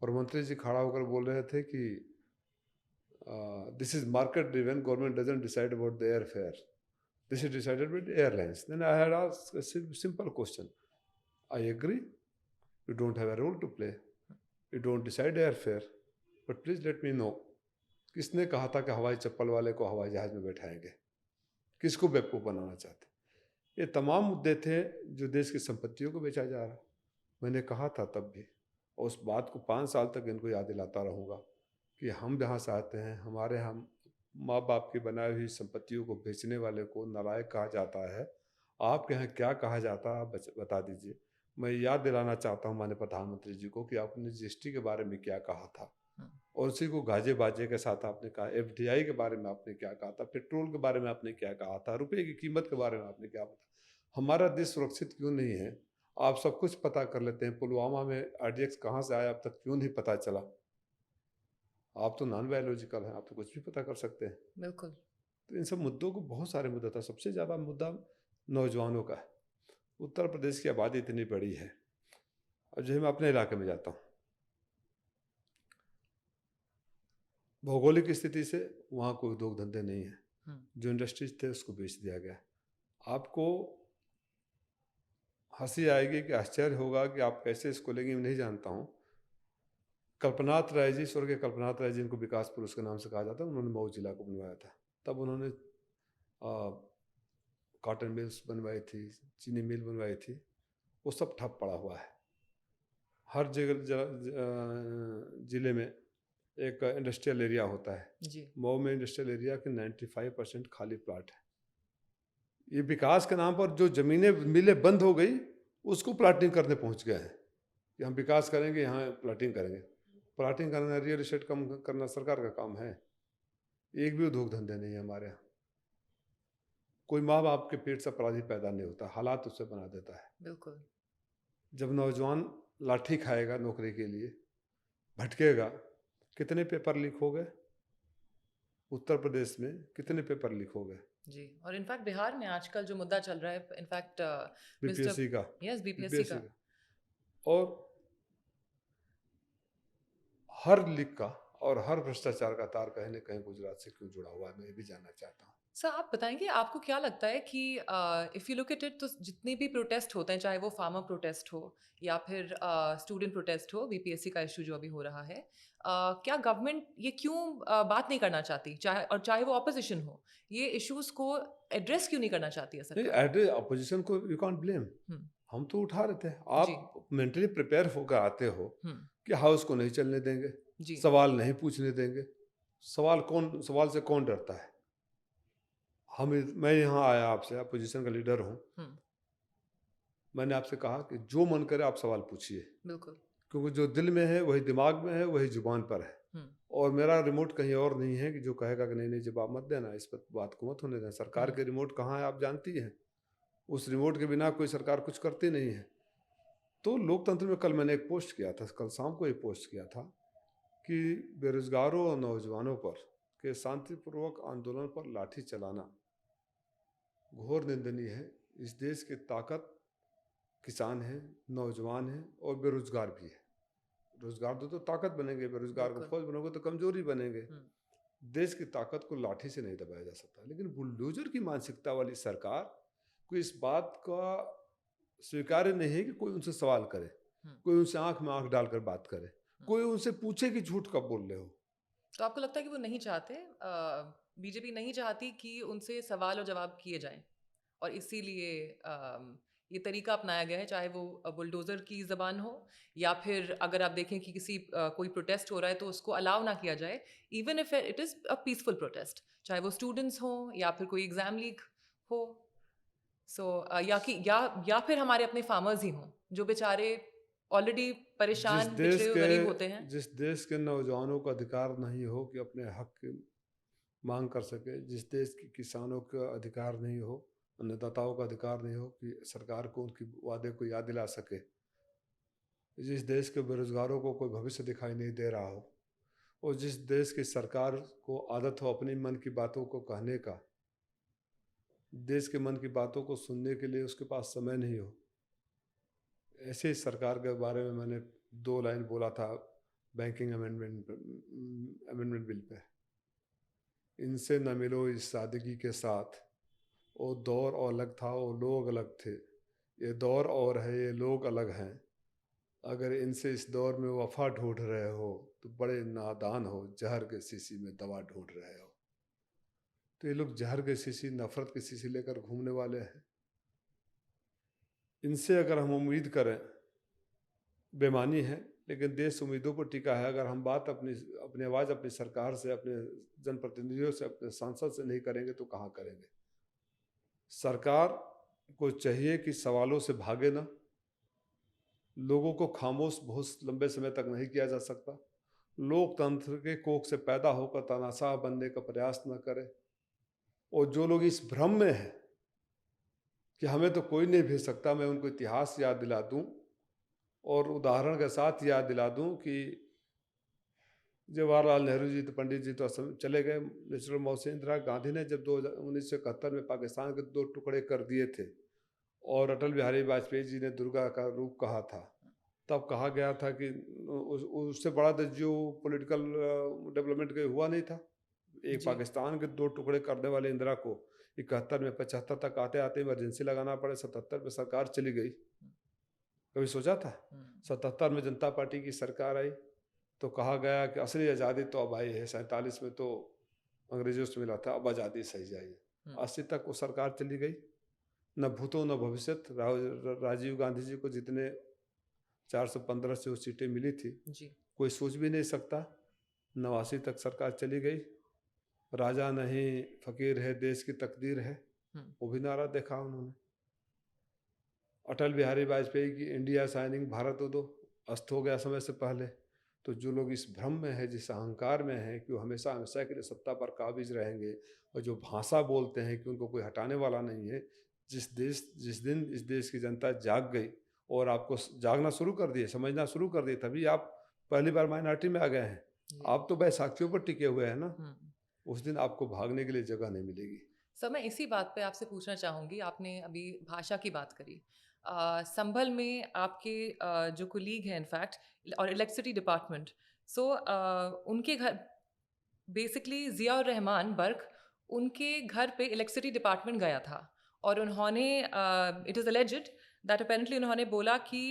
और मंत्री जी खड़ा होकर बोल रहे थे कि this is market driven, government doesn't decide about the air fare, this is decided by the airlines. Then I had asked a simple question, I agree, you don't have a role to play, you don't decide airfare, but please let me know, किसने कहा था कि हवाई चप्पल वाले को हवाई जहाज में बैठाएंगे? किसको बेवकूफ़ बनाना चाहते? ये तमाम मुद्दे थे जो देश की संपत्तियों को बेचा जा रहा। मैंने कहा था तब भी, और उस बात को 5 साल तक इनको याद दिलाता रहूँगा कि हम जहाँ से आते हैं, हमारे हम माँ बाप की बनाई हुई संपत्तियों को बेचने वाले को नालायक कहा जाता है। आपके यहाँ क्या कहा जाता है, आप बता दीजिए। मैं याद दिलाना चाहता हूँ माननीय प्रधानमंत्री जी को कि आपने जीएसटी के बारे में क्या कहा था, और उसी को गाजे बाजे के साथ आपने कहा। एफडीआई के बारे में आपने क्या कहा था, पेट्रोल के बारे में आपने क्या कहा था, रुपये की कीमत के बारे में आपने क्या बताया। हमारा देश सुरक्षित क्यों नहीं है? आप सब कुछ पता कर लेते हैं। पुलवामा में आरडीएक्स कहाँ से आया अब तक क्यों नहीं पता चला? आप तो नॉन बायोलॉजिकल हैं, आप तो कुछ भी पता कर सकते हैं। बिल्कुल। तो इन सब मुद्दों को, बहुत सारे मुद्दा था, सबसे ज़्यादा मुद्दा नौजवानों का है। उत्तर प्रदेश की आबादी इतनी बड़ी है। अब जो मैं अपने इलाके में जाता हूँ, भौगोलिक स्थिति से वहाँ कोई उद्योग धंधे नहीं है। जो इंडस्ट्रीज थे उसको बेच दिया गया। आपको हंसी आएगी कि आश्चर्य होगा कि आप कैसे इसको लेंगे, मैं नहीं जानता हूँ। कल्पनाथ राय जी, स्वर्गीय कल्पनाथ राय जी, इनको विकास पुरुष के नाम से कहा जाता है, उन्होंने मऊ जिला को बनवाया था। तब उन्होंने कॉटन मिल्स बनवाई थी, चीनी मिल बनवाई थी, वो सब ठप पड़ा हुआ है। हर जगह जिले में एक इंडस्ट्रियल एरिया होता है जी। मऊ में इंडस्ट्रियल एरिया के 95% खाली प्लाट है। ये विकास के नाम पर जो ज़मीनें मिलें बंद हो गई, उसको प्लाटिंग करने पहुंच गए हैं कि हम विकास करेंगे, यहाँ प्लाटिंग करेंगे। प्लाटिंग करना, रियल एस्टेट कम करना सरकार का काम है। एक भी उद्योग धंधे नहीं है हमारे यहाँ। कोई माँ बाप के पेट से अपराधी पैदा नहीं होता, हालात उससे बना देता है। बिल्कुल। जब नौजवान लाठी खाएगा नौकरी के लिए, भटकेगा। कितने पेपर लीक हो गए उत्तर प्रदेश में, कितने पेपर लीक हो गए जी। और इनफैक्ट बिहार में आजकल जो मुद्दा चल रहा है, इनफैक्ट बीपीएससी का, यस बीपीएससी का, और हर लीक का और हर भ्रष्टाचार का तार कहीं न कहीं गुजरात से क्यों जुड़ा हुआ है, मैं ये भी जानना चाहता हूँ। सर आप बताएंगे, आपको क्या लगता है कि if you look at it, तो जितने भी प्रोटेस्ट होते हैं, चाहे वो फार्मर प्रोटेस्ट हो या फिर स्टूडेंट प्रोटेस्ट हो, बीपीएससी का इशू जो अभी हो रहा है, क्या गवर्नमेंट ये क्यों बात नहीं करना चाहती, चाहे वो ऑपोजिशन हो, ये इश्यूज को एड्रेस क्यों नहीं करना चाहती है सरकार? ऑपोजिशन को यू कांट ब्लेम, हम तो उठा रहे थे। आप मेंटली प्रिपेयर होकर आते हो कि हाउस को नहीं चलने देंगे, सवाल नहीं पूछने देंगे। सवाल से कौन डरता है? मैं यहाँ आया आपसे, अपोजिशन का लीडर हूँ। मैंने आपसे कहा कि जो मन करे आप सवाल पूछिए, बिल्कुल, क्योंकि जो दिल में है वही दिमाग में है, वही जुबान पर है। और मेरा रिमोट कहीं और नहीं है कि जो कहेगा कि नहीं नहीं जवाब मत देना, इस पर बात को मत होने देना। सरकार के रिमोट कहाँ है आप जानती हैं, उस रिमोट के बिना कोई सरकार कुछ करती नहीं है। तो लोकतंत्र में कल मैंने एक पोस्ट किया था, कल शाम को एक पोस्ट किया था कि बेरोजगारों और नौजवानों पर के शांतिपूर्वक आंदोलन पर लाठी चलाना घोर निंदनीय है। इस देश की ताकत किसान हैं, नौजवान हैं और बेरोजगार भी है। रोजगार दो तो ताकत बनेंगे, बेरोजगार को फौज बनोगे तो कमजोरी बनेंगे। देश की ताकत को लाठी से नहीं दबाया जा सकता। लेकिन बुलडोजर की मानसिकता वाली सरकार को इस बात का स्वीकार्य नहीं है कि कोई उनसे सवाल करे, कोई उनसे आंख में आंख डालकर बात करे, कोई उनसे पूछे कि झूठ कब बोल रहे हो। तो आपको लगता है कि वो नहीं चाहते, बीजेपी नहीं चाहती कि उनसे सवाल और जवाब किए जाएं, और इसीलिए ये तरीका अपनाया गया है, चाहे वो बुलडोज़र की ज़बान हो या फिर अगर आप देखें कि किसी कोई प्रोटेस्ट हो रहा है तो उसको अलाउ ना किया जाए, even if it is a peaceful protest, चाहे वो स्टूडेंट्स हों या फिर कोई एग्ज़ाम लीक हो। सो या फिर हमारे अपने फार्मर्स ही हों जो बेचारे ऑलरेडी परेशान, पिछड़े हुए, गरीब होते हैं। जिस देश के नौजवानों को अधिकार नहीं हो कि अपने हक की मांग कर सके, जिस देश के किसानों का अधिकार नहीं हो, अन्नदाताओं का अधिकार नहीं हो कि सरकार को उनकी वादे को याद दिला सके, जिस देश के बेरोजगारों को कोई भविष्य दिखाई नहीं दे रहा हो, और जिस देश की सरकार को आदत हो अपनी मन की बातों को कहने का, देश के मन की बातों को सुनने के लिए उसके पास समय नहीं हो, ऐसे सरकार के बारे में मैंने 2 लाइन बोला था बैंकिंग अमेंडमेंट बिल पे। इनसे न मिलो इस सादगी के साथ, वो दौर और अलग था, वो लोग अलग थे, ये दौर और है, ये लोग अलग हैं। अगर इनसे इस दौर में वफा ढूंढ रहे हो तो बड़े नादान हो, जहर के शीशी में दवा ढूंढ रहे हो। तो ये लोग जहर के शीशी, नफरत की शीशी लेकर घूमने वाले हैं। इनसे अगर हम उम्मीद करें बेमानी है, लेकिन देश उम्मीदों पर टिका है। अगर हम बात अपनी आवाज़ अपनी सरकार से, अपने जनप्रतिनिधियों से, अपने सांसद से नहीं करेंगे तो कहाँ करेंगे। सरकार को चाहिए कि सवालों से भागे ना, लोगों को खामोश बहुत लंबे समय तक नहीं किया जा सकता। लोकतंत्र के कोख से पैदा होकर तानाशाह बनने का प्रयास न करे। और जो लोग इस भ्रम में हैं कि हमें तो कोई नहीं भेज सकता, मैं उनको इतिहास याद दिला दूं और उदाहरण के साथ याद दिला दूं कि जवाहरलाल नेहरू जी तो पंडित जी तो चले गए, नेचुरल मौत इंदिरा गांधी ने जब 1971 में पाकिस्तान के 2 टुकड़े कर दिए थे और अटल बिहारी वाजपेयी जी ने दुर्गा का रूप कहा था, तब कहा गया था कि उससे बड़ा जो पॉलिटिकल डेवलपमेंट कहीं हुआ नहीं था। एक पाकिस्तान के 2 टुकड़े करने वाले इंदिरा को 71 में 75 तक आते आते इमरजेंसी लगाना पड़े, 77 में सरकार चली गई। कभी सोचा था? 77 में जनता पार्टी की सरकार आई तो कहा गया कि असली आज़ादी तो अब आई है, 47 में तो अंग्रेजों से मिला था, अब आज़ादी सही जाइए। 80 तक वो सरकार चली गई, न भूतो न भविष्यत। राजीव गांधी जी को जितने 415 से वो सीटें मिली थी जी, कोई सोच भी नहीं सकता। 89 तक सरकार चली गई। राजा नहीं फकीर है, देश की तकदीर है, वो भी नारा देखा उन्होंने। अटल बिहारी वाजपेयी की इंडिया साइनिंग, भारत दो अस्त हो गया समय से पहले। तो जो लोग इस भ्रम में है, जिस अहंकार में है कि वो हमेशा हमेशा के लिए सत्ता पर काबिज रहेंगे, और जो भाषा बोलते हैं कि उनको कोई हटाने वाला नहीं है, जिस दिन इस देश की जनता जाग गई और आपको जागना शुरू कर दिए, समझना शुरू कर दिए, तभी आप पहली बार माइनॉरिटी में आ गए हैं। आप तो बैसाखियों पर टिके हुए हैं ना, उस दिन आपको भागने के लिए जगह नहीं मिलेगी। सर, मैं इसी बात पे आपसे पूछना चाहूँगी, आपने अभी भाषा की बात करी। संभल में आपके जो कोलीग हैं इनफैक्ट, और इलेक्ट्रिसिटी डिपार्टमेंट, उनके घर बेसिकली ज़ियाउर रहमान बर्क, उनके घर पे इलेक्ट्रिसिटी डिपार्टमेंट गया था और उन्होंने it is alleged that apparently उन्होंने बोला कि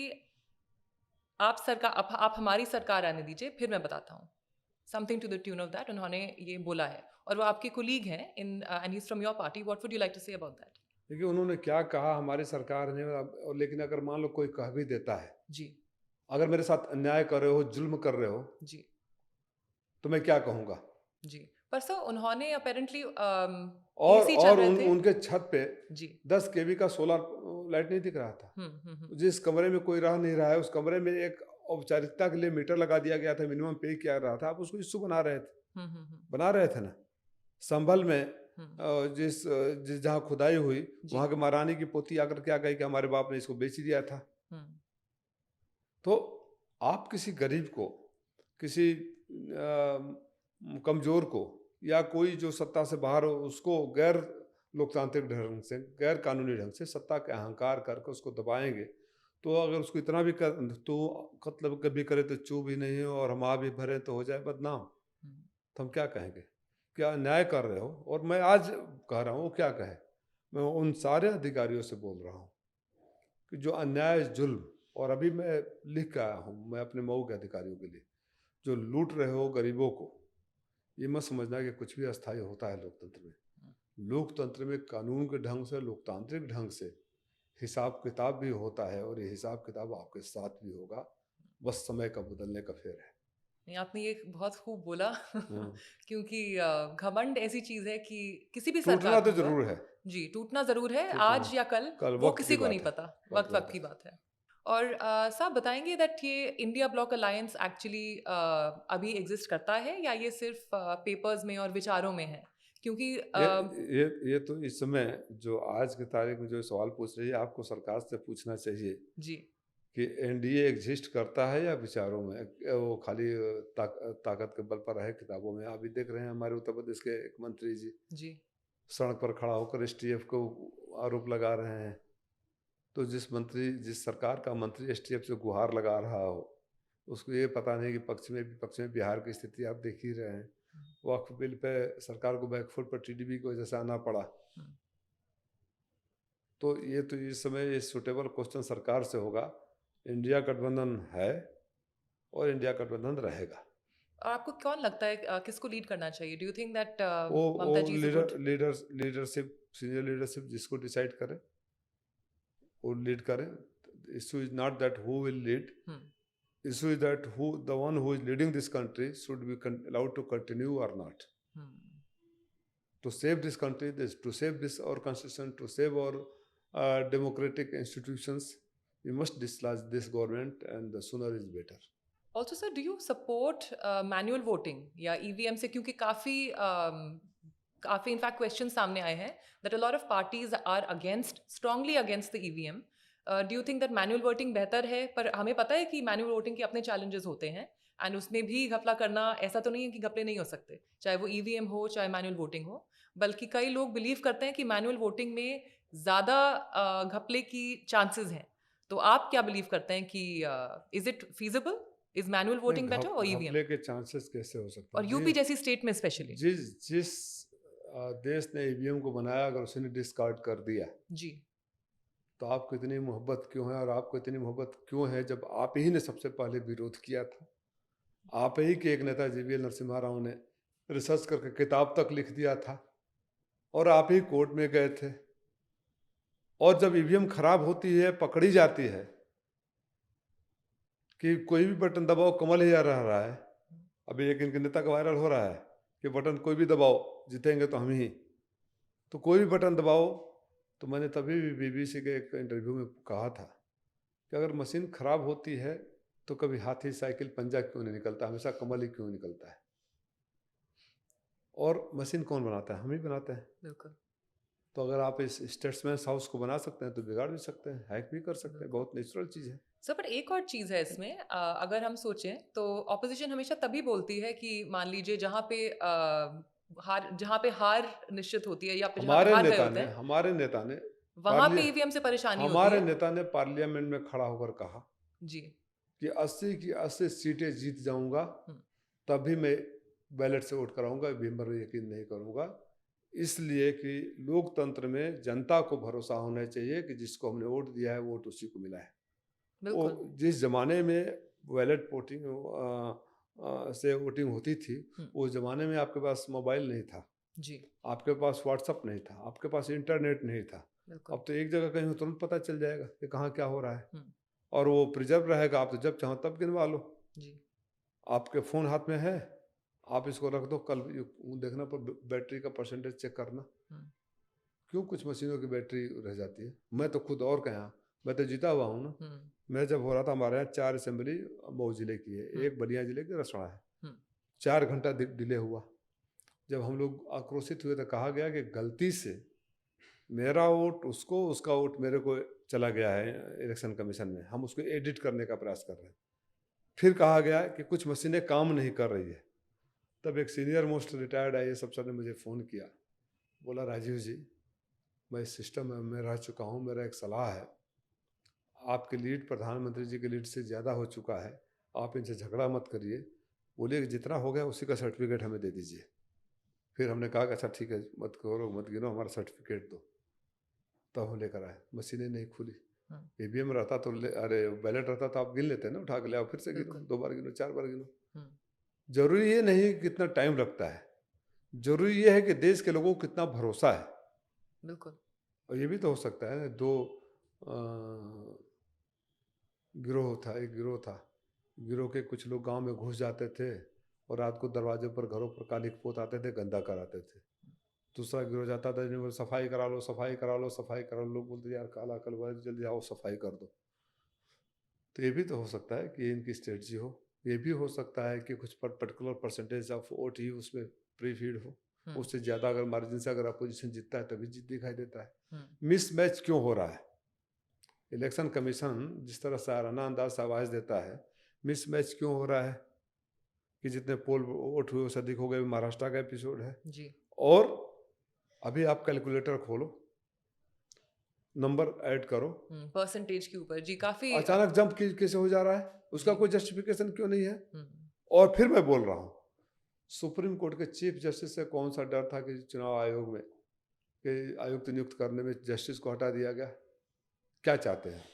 आप हमारी सरकार आने दीजिए, फिर मैं बताता हूँ। Something to the tune of that उन्होंने ये बोला है, और वो आपके कोलीग हैं in and he is from your party. What would you like to say about that? देखिए, उन्होंने क्या कहा हमारी सरकार ने, लेकिन अगर मान लो कोई कह भी देता है जी, अगर मेरे साथ अन्याय कर रहे हो, जुल्म कर रहे हो जी, तो मैं क्या कहूँगा जी। पर सर उन्होंने अपेरेंटली और उनके छत पे जी 10 केवी का सोलर लाइट नहीं दिख रहा था। जिस कमरे में कोई रह नहीं रहा है, उस कमरे में एक औपचारिकता के लिए मीटर लगा दिया गया था, मिनिमम पे किया रहा था, आप उसको इशू बना रहे थे, बना रहे थे ना। संभल में जिस जहाँ खुदाई हुई जी। वहाँ के महारानी की पोती आकर क्या कही कि हमारे बाप ने इसको बेच दिया था। तो आप किसी गरीब को, किसी कमजोर को, या कोई जो सत्ता से बाहर हो, उसको गैर लोकतांत्रिक ढंग से, गैर कानूनी ढंग से सत्ता के अहंकार करके उसको दबाएंगे, तो अगर उसको इतना भी कर तो मतलब कभी करे तो चू भी नहीं हो और हम आ भी भरे तो हो जाए बदनाम, तो हम क्या कहेंगे? क्या अन्याय कर रहे हो? और मैं आज कह रहा हूँ क्या कहे, मैं उन सारे अधिकारियों से बोल रहा हूँ कि जो अन्याय, जुल्म, और अभी मैं लिख के आया हूँ मैं अपने मऊ के अधिकारियों के लिए, जो लूट रहे हो गरीबों को, ये मत समझना कि कुछ भी अस्थायी होता है लोकतंत्र में। लोकतंत्र में कानून के ढंग से, लोकतांत्रिक ढंग से हिसाब किताब भी होता है, और ये हिसाब किताब आपके साथ भी होगा, बस समय का बदलने का फेर है। नहीं, आपने ये बहुत खूब बोला क्योंकि घमंड ऐसी चीज है कि किसी भी टूटना सरकार तो की हो, जरूर है, जी, टूटना जरूर है, टूटना आज या कल, कल वो वक्त किसी की को नहीं बात है, पता, वक्त वक्त बात वक्त की है। बात है। और साहब बताएंगे दैट ये इंडिया ब्लॉक अलायंस एक्चुअली अभी एग्जिस्ट करता है या ये सिर्फ पेपर्स में और विचारों में है? क्योंकि ये तो इस समय जो आज की तारीख में जो सवाल पूछ रही है, आपको सरकार से पूछना चाहिए जी। कि एनडीए एग्जिस्ट करता है या विचारों में, वो खाली ताकत के बल पर है किताबों में। अभी देख रहे हैं हमारे उत्तर प्रदेश के एक मंत्री जी जी। सड़क पर खड़ा होकर एसटीएफ को आरोप लगा रहे हैं। तो जिस सरकार का मंत्री एसटीएफ से गुहार लगा रहा हो, उसको ये पता नहीं कि पक्ष में बिहार की स्थिति आप देख ही रहे हैं। वक्फ बिल पे सरकार को बैकफुट पर टीडीपी को जैसे आना पड़ा। तो इस समय ये सुटेबल क्वेश्चन सरकार से होगा। इंडिया गठबंधन है और इंडिया गठबंधन रहेगा। और आपको कौन लगता है किसको लीड करना चाहिए? डू यू थिंक दैट वो Mamata ji is a good? Leadership, senior leadership जिसको डिसाइड करे वो लीड करे। Issue is not that who will lead, issue is that the one who is leading this country should be allowed to continue or not. To save this country, to save this our constitution, to save our democratic institutions, we must dislodge this government, and the sooner is better. Also sir, do you support manual voting या EVM से? क्योंकि काफी in fact question सामने आए हैं that a lot of parties are strongly against the EVM. Do you think that manual voting बेहतर है? पर हमें पता है कि manual voting के अपने challenges होते हैं, एंड उसमें भी घपला करना, ऐसा तो नहीं है कि घपले नहीं हो सकते, चाहे वो EVM हो चाहे manual voting हो, बल्कि कई लोग बिलीव करते हैं कि manual voting में ज़्यादा घपले की चांसेस हैं। तो आप क्या बिलीव करते हैं कि is it feasible? Is manual voting better और ईवीएम? घपले के चांसेस कैसे हो सकते हैं? और यूपी जैसी स्टेट में स्पेशली जिस देश ने ईवीएम को बनाया, अगर उसने डिस्कार्ड कर दिया जी, तो आपको इतनी मोहब्बत क्यों है? और आपको इतनी मोहब्बत क्यों है जब आप ही ने सबसे पहले विरोध किया था? आप ही के एक नेता जीवीएल नरसिम्हा राव ने रिसर्च करके किताब तक लिख दिया था, और आप ही कोर्ट में गए थे। और जब ईवीएम खराब होती है, पकड़ी जाती है कि कोई भी बटन दबाओ कमल ही आ रहा है। अभी एक इनके नेता का वायरल हो रहा है कि बटन कोई भी दबाओ, जीतेंगे तो हम ही। तो कोई भी बटन दबाओ। तो मैंने तभी भी बीबीसी के एक इंटरव्यू में कहा था कि अगर मशीन खराब होती है तो कभी हाथी साइकिल पंजा क्यों नहीं निकलता, हमेशा कमल ही क्यों निकलता है? और मशीन कौन बनाता है? हम ही बनाते हैं। बिल्कुल। तो अगर आप इस स्टेट्समैन हाउस को बना सकते हैं तो बिगाड़ भी सकते हैं, हैक भी कर सकते हैं, बहुत नेचुरल चीज़ है। सर पर एक और चीज़ है इसमें, अगर हम सोचें तो ऑपोजिशन हमेशा तभी बोलती है कि मान लीजिए जहाँ पे हार निश्चित होती है या पे जहाँ पे हार गए होते हैं, हमारे नेता ने वहां पे ईवीएम से परेशानी होती हमारे है। नेता ने पार्लियामेंट में खड़ा होकर कहा जी कि 80 की 80 सीटें जीत जाऊंगा, तभी मैं बैलेट से वोट कराऊंगा, ईवीएम पर यकीन नहीं करूंगा। इसलिए कि लोकतंत्र में जनता को भरोसा होना चाहिए कि जिसको हमने वोट दिया है वोट उसी को मिला है। वो जिस जमाने में बैलेट वोटिंग से वोटिंग होती थी, उस जमाने में आपके पास मोबाइल नहीं था जी, आपके पास व्हाट्सअप नहीं था, आपके पास इंटरनेट नहीं था। अब तो एक जगह कहीं तुरंत पता चल जाएगा कि कहाँ क्या हो रहा है, और वो प्रिजर्व रहेगा। आप तो जब चाहो तब गिनवा लो जी। आपके फ़ोन हाथ में है, आप इसको रख दो, कल देखना पर बैटरी का परसेंटेज चेक करना। क्यों कुछ मशीनों की बैटरी रह जाती है? मैं तो खुद और कहा मैं तो जीता हुआ हूँ ना। मैं जब हो रहा था, हमारे यहाँ 4 असेंबली मऊ जिले की है, एक बलिया जिले की रसड़ा है। 4 घंटा डिले हुआ। जब हम लोग आक्रोशित हुए तो कहा गया कि गलती से मेरा वोट उसको, उसका वोट मेरे को चला गया है इलेक्शन कमीशन में, हम उसको एडिट करने का प्रयास कर रहे हैं। फिर कहा गया कि कुछ मशीनें काम नहीं कर रही है। तब एक सीनियर मोस्ट रिटायर्ड IAS अफसर ने मुझे फ़ोन किया, बोला राजीव जी, मैं इस सिस्टम में रह चुका हूँ, मेरा एक सलाह है, आपकी लीड प्रधानमंत्री जी की लीड से ज़्यादा हो चुका है, आप इनसे झगड़ा मत करिए, बोलिए कि जितना हो गया उसी का सर्टिफिकेट हमें दे दीजिए। फिर हमने कहा कि अच्छा ठीक है, मत करो मत गिनो, हमारा सर्टिफिकेट दो। तब हम लेकर आए, मशीनें नहीं खुली। EVM रहता तो अरे बैलेट रहता तो आप गिन लेते ना, उठा के ले आओ, फिर से गिनो, 2 बार गिनो, 4 बार गिनो। जरूरी ये नहीं कितना टाइम लगता है, जरूरी ये है कि देश के लोगों को कितना भरोसा है। बिल्कुल। और ये भी तो हो सकता है, 2 गिरोह था, एक गिरोह था, गिरोह के कुछ लोग गांव में घुस जाते थे और रात को दरवाजे पर, घरों पर काली पोत आते थे, गंदा कराते थे। दूसरा गिरोह जाता था, जिन्हें सफाई करा लो, सफाई करा लो, सफाई करा लो। लोग बोलते यार काला कल हुआ है, जल्दी आओ सफाई कर दो। तो ये भी तो हो सकता है कि इनकी स्ट्रेटजी हो। ये भी हो सकता है कि कुछ पर्टिकुलर परसेंटेज ऑफ वोट ही उसमें प्री फीड हो, उससे ज़्यादा अगर मार्जिन से अगर अपोजिशन जीतता है तभी जीत दिखाई देता है। मिस मैच क्यों हो रहा है? इलेक्शन कमीशन जिस तरह साराना अंदाज से आवाज़ देता है, मिस मैच क्यों हो रहा है कि जितने पोल वोट हुए उससे अधिक हो गए? महाराष्ट्र का एपिसोड है जी। और अभी आप कैलकुलेटर खोलो, नंबर ऐड करो, परसेंटेज के ऊपर जी काफी अचानक जंप कैसे हो जा रहा है? उसका कोई जस्टिफिकेशन क्यों नहीं है? और फिर मैं बोल रहा हूँ, सुप्रीम कोर्ट के चीफ जस्टिस से कौन सा डर था कि चुनाव आयोग में कि आयुक्त नियुक्त करने में जस्टिस को हटा दिया गया? क्या चाहते हैं?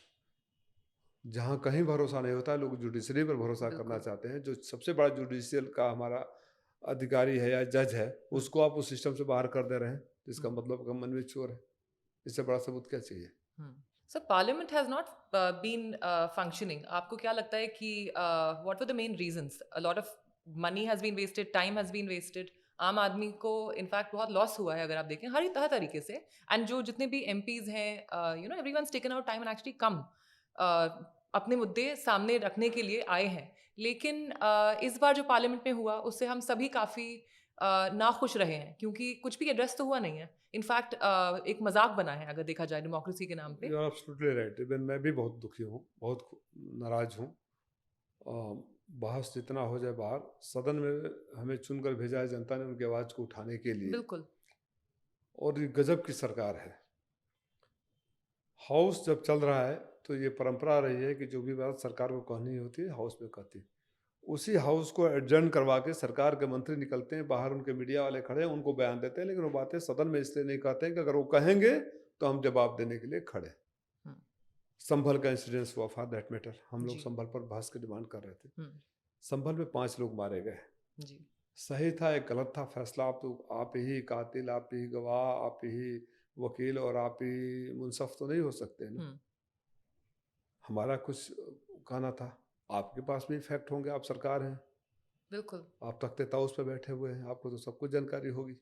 जहाँ कहीं भरोसा नहीं होता, लोग जुडिशरी पर भरोसा करना चाहते हैं। जो सबसे बड़ा जुडिशियल का हमारा अधिकारी है या जज है, उसको आप उस सिस्टम से बाहर कर दे रहे हैं, इसका मतलब का मन में चोर है। इससे बड़ा सबूत क्या चाहिए? Sir, parliament has not been functioning. आपको क्या लगता है कि what were the main reasons? A lot of money has been wasted, time has been wasted, आम आदमी को इनफैक्ट बहुत लॉस हुआ है अगर आप देखें हर तरीके से। एंड जो जितने भी MPs हैं, everyone's taken out time and actually come अपने मुद्दे सामने रखने के लिए आए हैं। लेकिन इस बार जो पार्लियामेंट में हुआ उससे हम सभी काफ़ी नाखुश रहे हैं, क्योंकि कुछ भी एड्रेस तो हुआ नहीं है। इनफैक्ट एक मजाक बना है अगर देखा जाए डेमोक्रेसी के नाम पे। You are absolutely right. Even मैं भी बहुत दुखी हूँ, बहुत नाराज हूँ। बहस जितना हो जाए बाहर, सदन में हमें चुनकर भेजा है जनता ने उनकी आवाज़ को उठाने के लिए। बिल्कुल। और ये गजब की सरकार है। हाउस जब चल रहा है तो ये परंपरा रही है कि जो भी बात सरकार को कहनी होती है हाउस में कहती है। उसी हाउस को एडजर्न करवा के सरकार के मंत्री निकलते हैं बाहर, उनके मीडिया वाले खड़े हैं, उनको बयान देते हैं, लेकिन वो बातें सदन में इसलिए नहीं कहते हैं कि अगर वो कहेंगे तो हम जवाब देने के लिए खड़े। संभल का इंसिडेंस हुआ, फॉर दैट मैटर, हम लोग संभल पर बहस की डिमांड कर रहे थे। संभल में 5 लोग मारे गए जी। सही था एक गलत था फैसला? आप ही कातिल, आप ही गवाह, आप ही वकील और आप ही मुंसफ तो नहीं हो सकते ना। हमारा कुछ कहना था, आपके पास भी फैक्ट होंगे, आप सरकार हैं, बिल्कुल, आप तख्ते ताउस पे बैठे हुए हैं, आपको तो सब कुछ जानकारी होगी।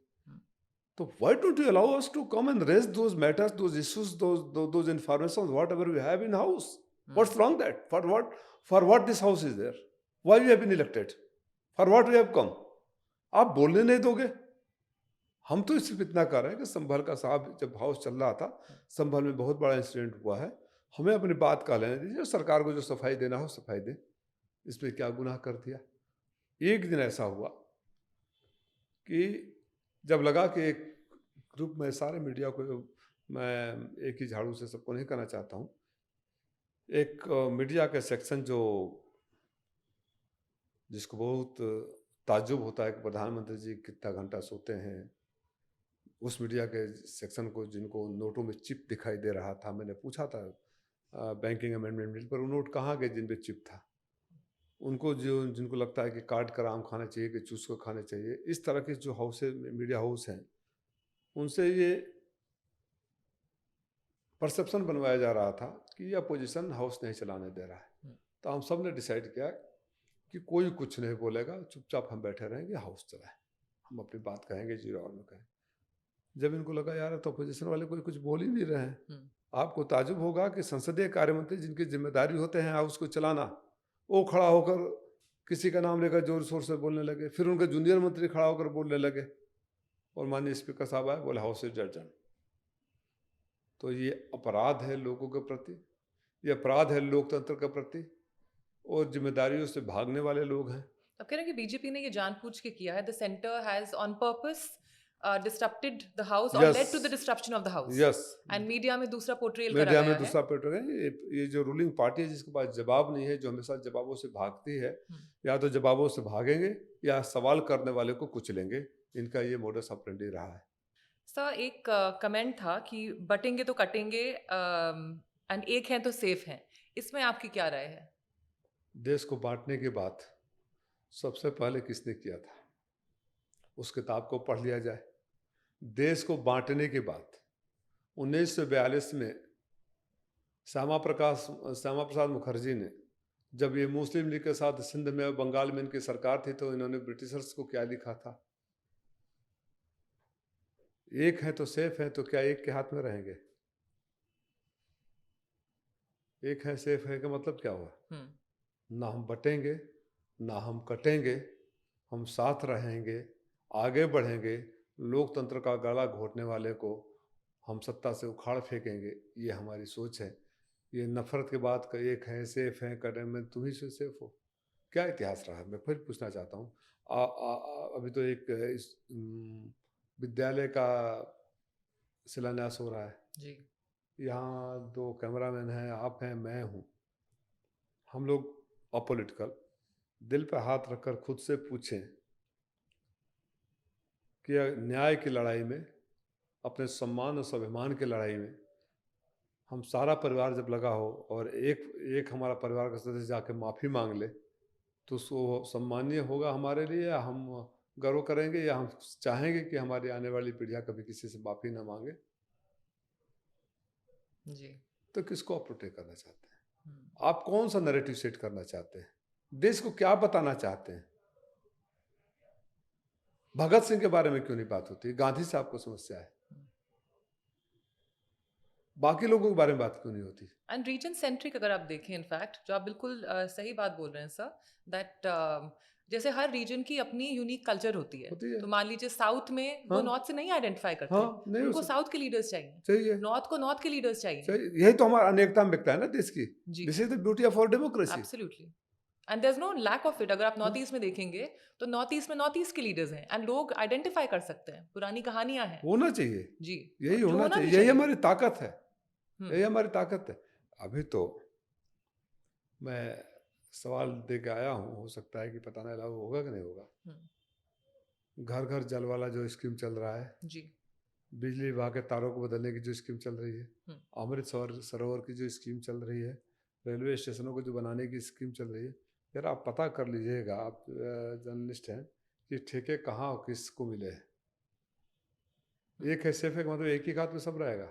तो why don't you allow us to come and raise those matters, those issues, those information, whatever we have in house? What's wrong that? For what this house is there? Why you have been elected? For what we have come? आप बोलने नहीं दोगे? हम तो सिर्फ इतना कर रहे हैं कि संभल का साहब जब हाउस चल रहा था, संभल में बहुत बड़ा इंसिडेंट हुआ है, हमें अपनी बात का लेने दीजिए, सरकार को जो सफाई देना हो सफाई दे, इसमें क्या गुनाह कर दिया? एक दिन ऐसा हुआ कि जब लगा कि एक ग्रुप में सारे मीडिया को, मैं एक ही झाड़ू से सबको नहीं करना चाहता हूँ, एक मीडिया का सेक्शन जो जिसको बहुत ताज्जुब होता है कि प्रधानमंत्री जी कितना घंटा सोते हैं, उस मीडिया के सेक्शन को जिनको नोटों में चिप दिखाई दे रहा था, मैंने पूछा था बैंकिंग अमेंडमेंट बिल पर, वो नोट कहाँ गए जिन पे चिप था? उनको जिनको लगता है कि काट कर आम खाना चाहिए कि चूस कर खाने चाहिए, इस तरह के जो हाउस मीडिया हाउस हैं, उनसे ये परसेप्शन बनवाया जा रहा था कि यह पोजीशन हाउस नहीं चलाने दे रहा है। तो हम सब ने डिसाइड किया कि कोई कुछ नहीं बोलेगा, चुपचाप हम बैठे रहेंगे, हाउस चलाए, हम अपनी बात कहेंगे, 0 आवर में कहें। जब इनको लगा यार तो अपोजिशन वाले कोई कुछ बोल ही नहीं रहे हैं, आपको ताज्जुब होगा कि संसदीय कार्य मंत्री जिनकी जिम्मेदारी होते हैं हाउस को चलाना, वो खड़ा होकर किसी का नाम लेकर जोर शोर से बोलने लगे। फिर उनके जूनियर मंत्री खड़ा होकर बोलने लगे और माननीय स्पीकर साहब आए, बोले हाउस इज एडजर्न। तो ये अपराध है लोगों के प्रति, ये अपराध है लोकतंत्र के प्रति, और जिम्मेदारियों से भागने वाले लोग हैं। अब कह रहे हैं कि बीजेपी ने ये जानबूझ के किया है, the centre has on purpose disrupted the house or led to the disruption of the house. Yes, and media में दूसरा पोर्ट्रेयल करा मीडिया गया में है। दूसरा पेटर है। ये जो रूलिंग पार्टी है जिसके पास जवाब नहीं है, जो हमेशा जवाबों से भागती है, या तो जवाबों से भागेंगे या सवाल करने वाले को कुचलेंगे। इनका ये मोडस ऑपरेंडी रहा है। सर, एक कमेंट था कि बटेंगे तो कटेंगे एंड एक हैं तो सेफ हैं, इसमें आपकी क्या राय है? देश को बांटने की बात सबसे पहले किसने किया था, उस किताब को पढ़ लिया जाए। देश को बांटने की बात 1942 में श्यामा प्रसाद मुखर्जी ने, जब ये मुस्लिम लीग के साथ सिंध में और बंगाल में इनकी सरकार थी, तो इन्होंने ब्रिटिशर्स को क्या लिखा था, एक है तो सेफ है, तो क्या एक के हाथ में रहेंगे? एक है सेफ है का मतलब क्या हुआ? ना हम बटेंगे ना हम कटेंगे, हम साथ रहेंगे, आगे बढ़ेंगे, लोकतंत्र का गला घोटने वाले को हम सत्ता से उखाड़ फेंकेंगे। ये हमारी सोच है। ये नफरत के बाद का एक है सेफ है करें में तुम ही से सेफ हो, क्या इतिहास रहा है? मैं फिर पूछना चाहता हूँ। अभी तो एक इस विद्यालय का शिलान्यास हो रहा है जी। यहाँ 2 कैमरामैन हैं, आप हैं, मैं हूँ। हम लोग अपॉलिटिकल दिल पे हाथ रखकर खुद से पूछें कि न्याय की लड़ाई में, अपने सम्मान और स्वाभिमान की लड़ाई में हम सारा परिवार जब लगा हो और एक हमारा परिवार का सदस्य जाके माफ़ी मांग ले, तो उसको सम्मानीय होगा हमारे लिए, या हम गर्व करेंगे, या हम चाहेंगे कि हमारी आने वाली पीढ़ियाँ कभी किसी से माफ़ी ना मांगे? जी। तो किसको आप प्रोटेक्ट करना चाहते हैं? आप कौन सा नैरेटिव सेट करना चाहते हैं? देश को क्या बताना चाहते हैं? भगत सिंह के बारे में क्यों नहीं बात होती? गांधी से आपको समस्या है, बाकी लोगों के बारे में बात क्यों नहीं होती? एंड रीजन सेंट्रिक अगर आप देखें, इनफैक्ट जो आप बिल्कुल सही बात बोल रहे हैं सर, दैट जैसे हर रीजन की अपनी यूनिक कल्चर होती है। तो मान लीजिए साउथ में वो नॉर्थ से नहीं आइडेंटिफाई करते, नहीं, उनको साउथ के लीडर्स चाहिए, चाहिए, नॉर्थ को नॉर्थ के लीडर्स चाहिए। यही तो हमारा अनेकता में बिकता है ना देश की। जी, this is the beauty of our democracy. Absolutely, and there is no lack of it. अगर आप नॉर्थ ईस्ट में देखेंगे तो नॉर्थ ईस्ट में नॉर्थ ईस्ट के लीडर्स हैं एंड लोग आइडेंटिफाई कर सकते हैं, पुरानी कहानियां हैं। होना चाहिए जी, यही होना चाहिए, यही हमारी ताकत है, यही हमारी ताकत है। अभी तो मैं सवाल दे के आया हूँ, हो सकता है कि पता नहीं लागू होगा कि नहीं होगा। घर घर जल वाला जो स्कीम चल रहा है जी, बिजली विभाग के तारों को बदलने की जो स्कीम चल रही है, अमृत सरोवर की जो स्कीम चल रही है, रेलवे स्टेशनों को जो बनाने की स्कीम चल रही है, यार आप पता कर लीजिएगा, आप जर्नलिस्ट हैं, कि ठेके कहाँ और किसको मिले हैं। एक है सेफ है मतलब एक ही हाथ में सब रहेगा।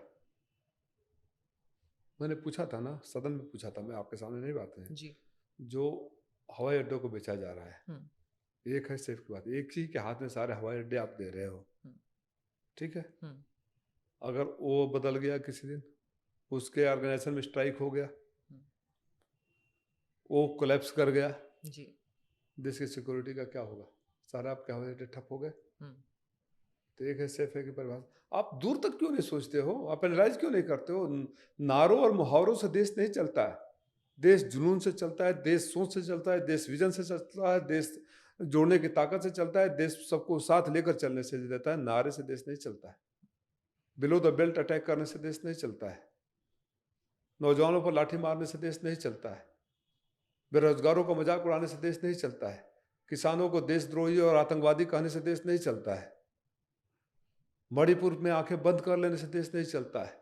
मैंने पूछा था ना, सदन में पूछा था, मैं आपके सामने नहीं बात है जी, जो हवाई अड्डों को बेचा जा रहा है, एक है सेफ की बात, एक ही के हाथ में सारे हवाई अड्डे आप दे रहे हो, ठीक है? अगर वो बदल गया किसी दिन, उसके ऑर्गेनाइजेशन में स्ट्राइक हो गया, वो कोलैप्स कर गया, जी, देश की सिक्योरिटी का क्या होगा? सारे आपके हवाई अड्डे ठप हो गए। तो एक है सेफ है की परिभाषा आप दूर तक क्यों नहीं सोचते हो? आप एनालाइज क्यों नहीं करते हो? नारों और मुहावरों से देश नहीं चलता है। देश जुनून से चलता है, देश सोच से चलता है, देश विजन से चलता है, देश जोड़ने की ताकत से चलता है, देश सबको साथ लेकर चलने से देता है। नारे से देश नहीं चलता है, बिलो द बेल्ट अटैक करने से देश नहीं चलता है, नौजवानों पर लाठी मारने से देश नहीं चलता है, बेरोजगारों का मजाक उड़ाने से देश नहीं चलता है, किसानों को देशद्रोही और आतंकवादी कहने से देश नहीं चलता है, मणिपुर में आंखें बंद कर लेने से देश नहीं चलता है,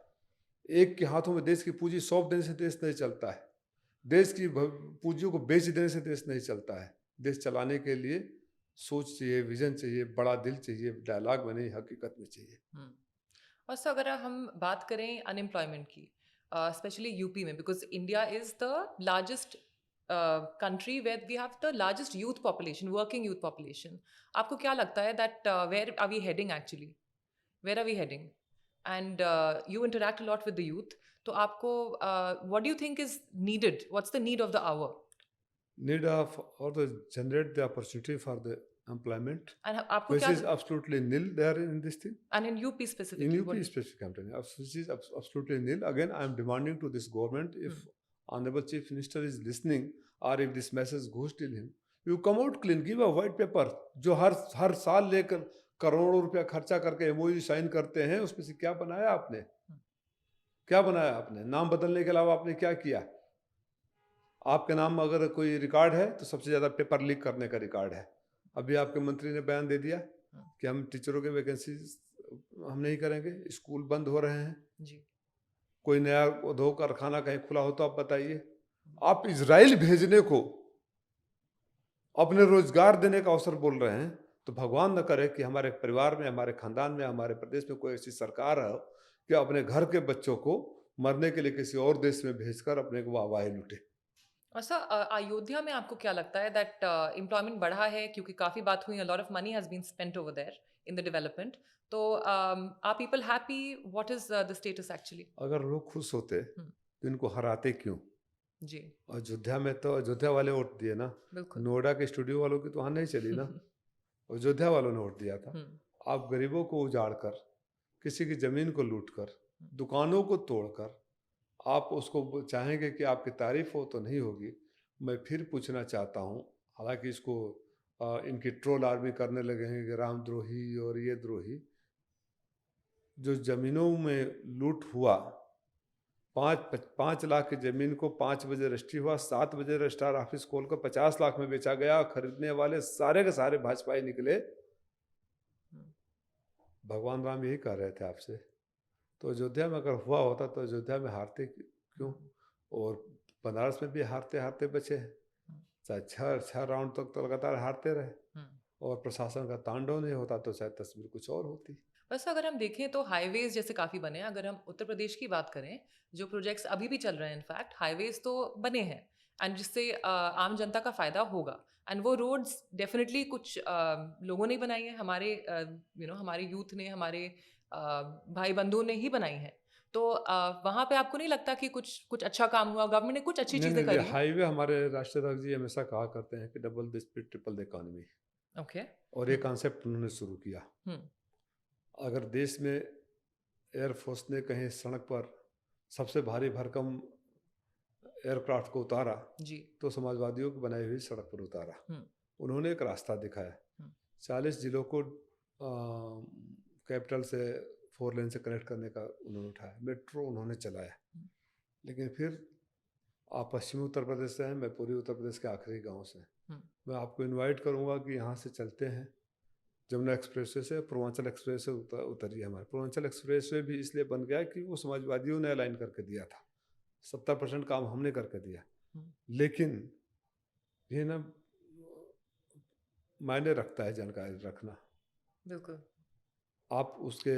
एक के हाथों में देश की पूंजी सौंप देने से देश नहीं चलता है, देश की पूंजियों को बेच देने से देश नहीं चलता है। देश चलाने के लिए सोच चाहिए, विजन चाहिए, बड़ा दिल चाहिए, डायलॉग में नहीं हकीकत में चाहिए। और सर अगर हम बात करें अनएम्प्लॉयमेंट की, स्पेशली यूपी में, because India is the largest country where we have the largest youth population, working youth population. आपको क्या लगता है that where are we heading actually? Where are we heading? and you interact a lot with the youth. तो आपको what do you think is needed? What's the need of the hour? Need of or the generate the opportunity for the employment, And आपको which क्या is absolutely nil there in this thing. and in UP In specifically, UP specific campaign, which is absolutely nil. Again, I am demanding to this government, if Honorable Chief Minister is listening, or if this message goes till him, you come out clean, give a white paper. जो हर साल लेकर करोड़ों रुपया खर्चा करके MOU sign करते हैं, उसमें से क्या बनाया आपने? क्या बनाया आपने? नाम बदलने के अलावा आपने क्या किया? आपके नाम अगर कोई रिकॉर्ड है तो सबसे ज़्यादा पेपर लीक करने का रिकॉर्ड है। अभी आपके मंत्री ने बयान दे दिया कि हम टीचरों के वैकेंसी हम नहीं करेंगे, स्कूल बंद हो रहे हैं जी। कोई नया उद्योग कारखाना कहीं खुला हो तो आप बताइए। आप इजराइल भेजने को अपने रोजगार देने का अवसर बोल रहे हैं, तो भगवान न करे कि हमारे परिवार में, हमारे खानदान में, हमारे प्रदेश में कोई ऐसी सरकार हो कि अपने घर के बच्चों को मरने के लिए किसी और देश में भेजकर अपने को वाहवाही लूटे। और सर अयोध्या में आपको क्या लगता है दैट एम्प्लॉयमेंट बढ़ा है क्योंकि काफी बात हुई, a lot of money has been spent over there in the development, तो are people happy? What is the status actually? अगर लोग खुश होते तो इनको हराते क्यों? जी अयोध्या में तो अयोध्या वाले वोट दिए ना, बिल्कुल। नोएडा के स्टूडियो वालों की तो वहाँ नहीं चली ना, अयोध्या वालों ने वोट दिया था। आप गरीबों को उजाड़ कर, किसी की जमीन को लूट कर, दुकानों को तोड़कर आप उसको चाहेंगे कि आपकी तारीफ हो तो नहीं होगी। मैं फिर पूछना चाहता हूँ, हालांकि इसको इनकी ट्रोल आर्मी करने लगे हैं कि रामद्रोही और ये द्रोही, जो जमीनों में लूट हुआ, 5 लाख की जमीन को 5 बजे रजिस्ट्री हुआ, 7 बजे रजिस्ट्रार ऑफिस खोलकर 50 लाख में बेचा गया। खरीदने वाले सारे के सारे भाजपाई निकले। भगवान राम यही कह रहे थे आपसे, तो अयोध्या में अगर हुआ होता तो अयोध्या में हारते क्यों? और बनारस में भी हारते हारते बचे हैं, चाहे 6 राउंड तक तो लगातार हारते रहे, और प्रशासन का तांडव नहीं होता तो शायद तस्वीर कुछ और होती। बस अगर हम देखें तो हाईवेज जैसे काफ़ी बने हैं। अगर हम उत्तर प्रदेश की बात करें, जो प्रोजेक्ट्स अभी भी चल रहे हैं, इनफैक्ट हाईवेज तो बने हैं एंड जिससे आम जनता का फ़ायदा होगा। एंड वो रोड्स डेफिनेटली कुछ लोगों ने बनाई है, हमारे हमारे यूथ ने, हमारे भाई बंधुओं ने ही बनाई है। तो वहाँ पे आपको नहीं लगता कि कुछ अच्छा काम हुआ, गवर्नमेंट ने कुछ अच्छी चीज़ें करी हैं? हाईवे हमारे राष्ट्राध्यक्ष जी हमेशा कहा करते हैं कि double the speed triple the economy, okay. और ये कॉन्सेप्ट उन्होंने शुरू किया। अगर देश में एयरफोर्स ने कहीं सड़क पर सबसे भारी भरकम एयरक्राफ्ट को उतारा जी तो समाजवादियों की बनाई हुई सड़क पर उतारा। उन्होंने एक रास्ता दिखाया, 40 जिलों को कैपिटल से 4 लेन से कनेक्ट करने का उन्होंने उठाया, मेट्रो उन्होंने चलाया। लेकिन फिर आप पश्चिमी उत्तर प्रदेश से हैं, मैं पूर्वी उत्तर प्रदेश के आखिरी गांव से, मैं आपको इनवाइट करूंगा कि यहाँ से चलते हैं जमुना एक्सप्रेसवे से, पूर्वांचल एक्सप्रेस से उतरिए। हमारे पूर्वांचल एक्सप्रेसवे भी इसलिए बन गया कि वो समाजवादियों ने अलाइन करके दिया था, 70% काम हमने करके दिया। लेकिन ये ना मायने रखता है जानकारी रखना। बिल्कुल। आप उसके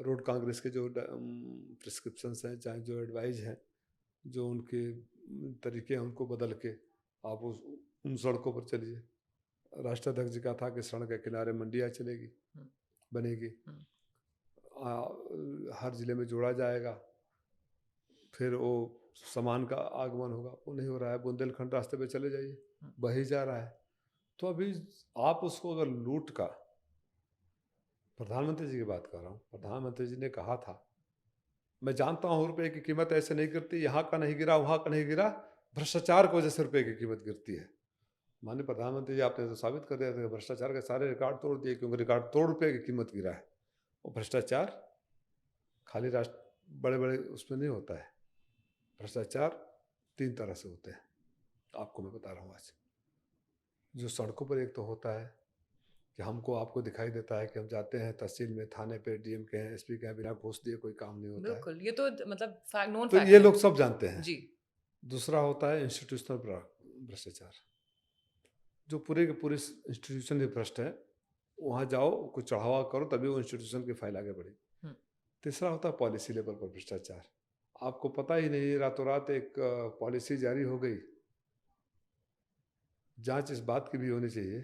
रोड कांग्रेस के जो प्रिस्क्रिप्शंस हैं, चाहे जो एडवाइज हैं, जो उनके तरीके हैं, उनको बदल के आप उन सड़कों पर चलिए। राष्ट्राध्यक्ष जी का था कि सड़क के किनारे मंडियाँ चलेगी, बनेगी, हर जिले में जोड़ा जाएगा, फिर वो सामान का आगमन होगा। वो नहीं हो रहा है। बुंदेलखंड रास्ते पे चले जाइए, बही जा रहा है। तो अभी आप उसको अगर लूट का, प्रधानमंत्री जी की बात कर रहा हूँ, प्रधानमंत्री जी ने कहा था, मैं जानता हूँ रुपये की कीमत ऐसे नहीं गिरती, यहाँ का नहीं गिरा, वहाँ का नहीं गिरा, भ्रष्टाचार की वजह से रुपये की कीमत गिरती है। माननीय प्रधानमंत्री जी, आपने तो साबित कर दिया था कि भ्रष्टाचार के सारे रिकॉर्ड तोड़ दिए, क्योंकि रिकॉर्ड तोड़ रुपये की कीमत गिरा है। और भ्रष्टाचार खाली राष्ट्र बड़े बड़े उसमें नहीं होता है, भ्रष्टाचार 3 तरह से होते हैं, आपको मैं बता रहा हूँ आज। जो सड़कों पर एक तो होता है कि आपको दिखाई देता है कि हम जाते हैं तहसील में, थाने पे, डीएम के हैं, एसपी के हैं, बिना घूस दिए कोई काम नहीं होता है। बिल्कुल, ये तो मतलब नोन तो फैक्ट ये है। लोग सब जानते हैं जी। दूसरा होता है इंस्टीट्यूशनल भ्रष्टाचार, जो पूरे के पूरे इंस्टीट्यूशन ही भ्रष्ट है। वहाँ जाओ, कुछ चढ़ावा करो, तभी वो इंस्टीट्यूशन की फाइल आगे बढ़ेगी। तीसरा होता है पॉलिसी लेवल पर भ्रष्टाचार। आपको पता ही नहीं, रातों रात एक पॉलिसी जारी हो गई। जांच इस बात की भी होनी चाहिए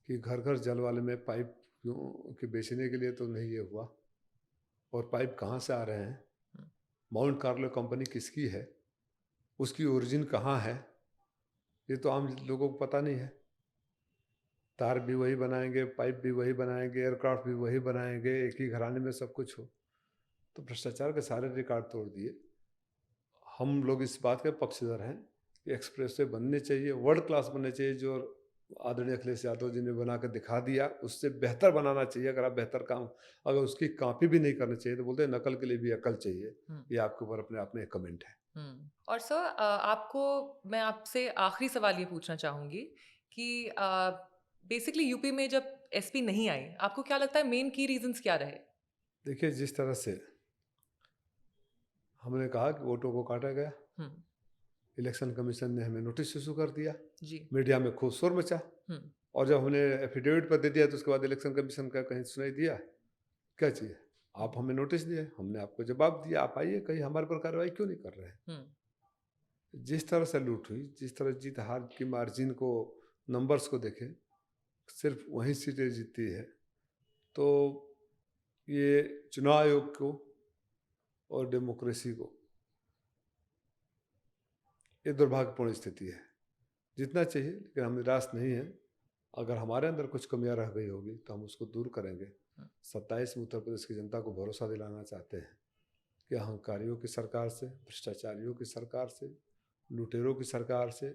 कि घर घर जल वाले में पाइप के बेचने के लिए तो नहीं ये हुआ, और पाइप कहाँ से आ रहे हैं, हम्म, माउंट कार्लो कंपनी किसकी है, उसकी ओरिजिन कहाँ है, ये तो आम लोगों को पता नहीं है। तार भी वही बनाएंगे, पाइप भी वही बनाएंगे, एयरक्राफ्ट भी वही बनाएंगे, एक ही घराने में सब कुछ हो। तो भ्रष्टाचार के सारे रिकॉर्ड तोड़ दिए। हम लोग इस बात के पक्षधर हैं कि एक्सप्रेसवे बनने चाहिए, वर्ल्ड क्लास बनने चाहिए। जो आदरणीय अखिलेश यादव जी ने बना कर दिखा दिया, उससे बेहतर बनाना चाहिए। अगर आप बेहतर काम, अगर उसकी कॉपी भी नहीं करनी चाहिए तो बोलते हैं नकल के लिए भी अकल चाहिए। ये आपके ऊपर अपने आप में एक कमेंट है। और सर, आपको मैं आपसे आखिरी सवाल ये पूछना चाहूँगी कि बेसिकली यूपी में जब एसपी नहीं आई, आपको क्या लगता है मेन की रीजंस क्या रहे? देखिए, जिस तरह से हमने कहा कि वोटों को काटा गया, हम्म, इलेक्शन कमीशन ने हमें नोटिस इशू कर दिया, जी। मीडिया में खूब शोर मचा, हम्म, और जब हमने एफिडेविट पर दे दिया तो उसके बाद इलेक्शन कमीशन का कहीं सुनाई दिया? क्या चाहिए? आप हमें नोटिस दिए, हमने आपको जवाब दिया, आप आइए, कहीं हमारे पर कार्रवाई क्यों नहीं कर रहे हैं? हम्म, जिस तरह से लूट हुई, जिस तरह जीत हार की मार्जिन को, नंबर्स को देखें, सिर्फ वही सीटें जीती है, तो ये चुनाव आयोग को और डेमोक्रेसी को ये दुर्भाग्यपूर्ण स्थिति है। जीतना चाहिए, लेकिन हम निराश नहीं हैं। अगर हमारे अंदर कुछ कमियां रह गई होगी तो हम उसको दूर करेंगे। 27 में उत्तर प्रदेश की जनता को भरोसा दिलाना चाहते हैं कि अहंकारियों की सरकार से, भ्रष्टाचारियों की सरकार से, लुटेरों की सरकार से,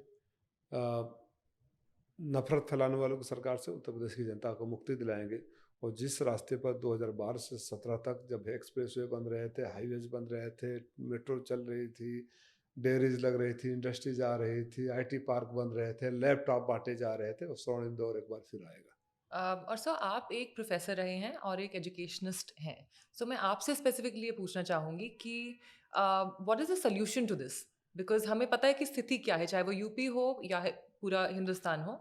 नफरत फैलाने वालों की सरकार से उत्तर प्रदेश की जनता को मुक्ति दिलाएंगे। और जिस रास्ते पर 2012 से 17 तक जब एक्सप्रेसवे बन रहे थे, हाईवेज बन रहे थे, मेट्रो चल रही थी, डेयरीज लग रही थी, इंडस्ट्रीज आ रही थी, आईटी पार्क बन रहे थे, लैपटॉप बांटे जा रहे थे, वो स्वर्णिम दौर एक बार फिर आएगा। और सर, आप एक प्रोफेसर रहे हैं और एक एजुकेशनिस्ट हैं, सो मैं आपसे स्पेसिफिकली ये पूछना चाहूँगी कि what is the solution to this? Because हमें पता है कि स्थिति क्या है, चाहे वो यूपी हो या पूरा हिंदुस्तान हो।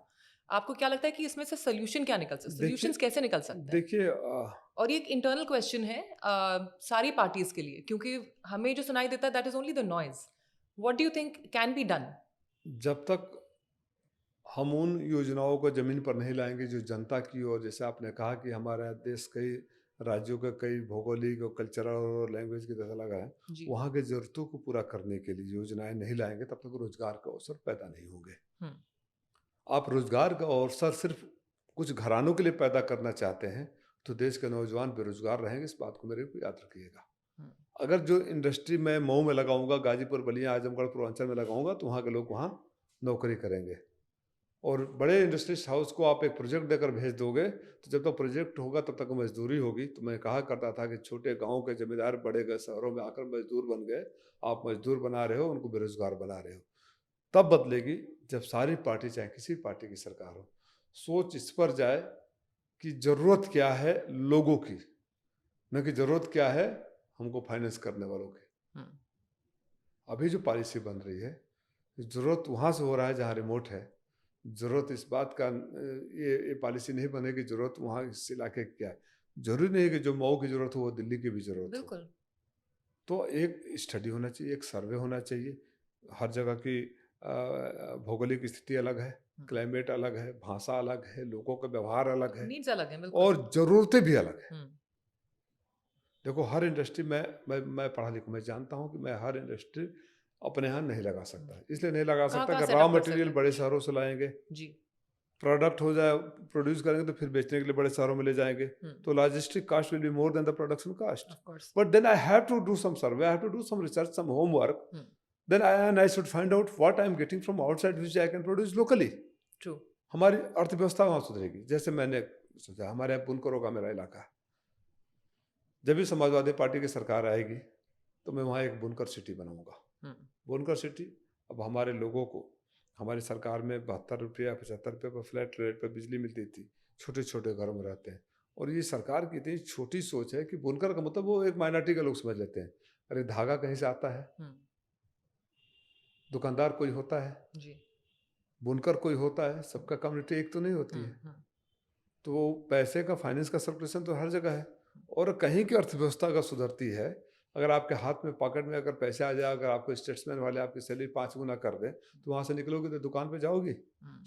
आपको क्या लगता है कि इसमें से सोल्यूशन क्या निकल सकता है, देखिए सोल्यूशंस कैसे निकल सकते हैं? देखिए और ये एक इंटरनल क्वेश्चन है सारी पार्टीज के लिए, क्योंकि हमें जो सुनाई देता है that is only the noise. What do you think can be done? जब तक हम उन योजनाओं को ज़मीन पर नहीं लाएंगे जो जनता की, और जैसे आपने कहा कि हमारा देश कई राज्यों का, कई भौगोलिक और कल्चरल और लैंग्वेज की तरह लगा है, जी। वहाँ के ज़रूरतों को पूरा करने के लिए योजनाएं नहीं लाएंगे तब तक रोजगार का अवसर पैदा नहीं होंगे। हम्म, आप रोजगार का अवसर सिर्फ कुछ घरानों के लिए पैदा करना चाहते हैं तो देश के नौजवान बेरोजगार रहेंगे, इस बात को मेरे को याद रखिएगा। हम्म, अगर जो इंडस्ट्री मैं मऊ में लगाऊंगा, गाजीपुर, बलिया, आजमगढ़, पूर्वांचल में लगाऊंगा तो वहाँ के लोग वहाँ नौकरी करेंगे। और बड़े इंडस्ट्रीज हाउस को आप एक प्रोजेक्ट देकर भेज दोगे तो जब तक प्रोजेक्ट होगा तब तक मजदूरी होगी। तो मैं कहा करता था कि छोटे गांव के जमींदार बड़े गए शहरों में आकर मजदूर बन गए। आप मजदूर बना रहे हो, उनको बेरोजगार बना रहे हो। तब बदलेगी जब सारी पार्टी, चाहे किसी पार्टी की सरकार हो, सोच इस पर जाए कि ज़रूरत क्या है लोगों की, न कि ज़रूरत क्या है हमको फाइनेंस करने वालों की। हम्म, अभी जो पॉलिसी बन रही है, ज़रूरत वहाँ से हो रहा है जहाँ रिमोट है। ज़रूरत इस बात का, ये पॉलिसी नहीं बनेगी ज़रूरत वहाँ इस इलाके की क्या है। जरूरी नहीं है कि जो मऊ की ज़रूरत हो वो दिल्ली की भी ज़रूरत हो। बिल्कुल। तो एक स्टडी होना चाहिए, एक सर्वे होना चाहिए। हर जगह की भौगोलिक स्थिति अलग है, क्लाइमेट अलग है, भाषा अलग है, लोगों का व्यवहार अलग है, नीड्स अलग हैं, बिल्कुल। और ज़रूरतें भी अलग हैं। हम्म, देखो, हर इंडस्ट्री में मैं पढ़ा लिखा, मैं जानता हूँ कि मैं हर इंडस्ट्री अपने यहाँ नहीं लगा सकता। इसलिए नहीं लगा कहाँ सकता कहाँ कि रॉ सेटअप कर मटेरियल सकते बड़े हैं? शहरों से लाएंगे, जी। प्रोडक्ट हो जाए, प्रोड्यूस करेंगे तो फिर बेचने के लिए बड़े शहरों में ले जाएंगे, तो logistic cost will be more than the production cost. Of course. But then I have to do some survey, I have to do some research, some homework, then I should find out what I am getting from outside which I can produce locally. True. हमारी अर्थव्यवस्था वहाँ सुधरेगी। जैसे मैंने सोचा, हमारे यहाँ बुनकरों का मेरा इलाका, जब भी समाजवादी पार्टी की सरकार आएगी तो मैं वहाँ एक बुनकर सिटी बनाऊंगा। बुनकर सिटी, अब हमारे लोगों को हमारी सरकार में 72 रुपया 75 रुपये पर फ्लैट रेट पर बिजली मिलती थी, छोटे छोटे घरों में रहते हैं। और ये सरकार की इतनी छोटी सोच है कि बुनकर का मतलब वो एक माइनॉरिटी का लोग समझ लेते हैं। अरे धागा कहीं से आता है, दुकानदार कोई होता है जी। बुनकर कोई होता है, सबका कम्युनिटी एक तो नहीं होती है। तो पैसे का, फाइनेंस का सर्कुलेशन तो हर जगह है। और कहीं की अर्थव्यवस्था अगर सुधरती है, अगर आपके हाथ में, पॉकेट में अगर पैसे आ जाए, अगर आपको स्टेट्समैन वाले आपकी सैलरी 5 गुना कर दें तो वहाँ से निकलोगे तो दुकान पे जाओगे,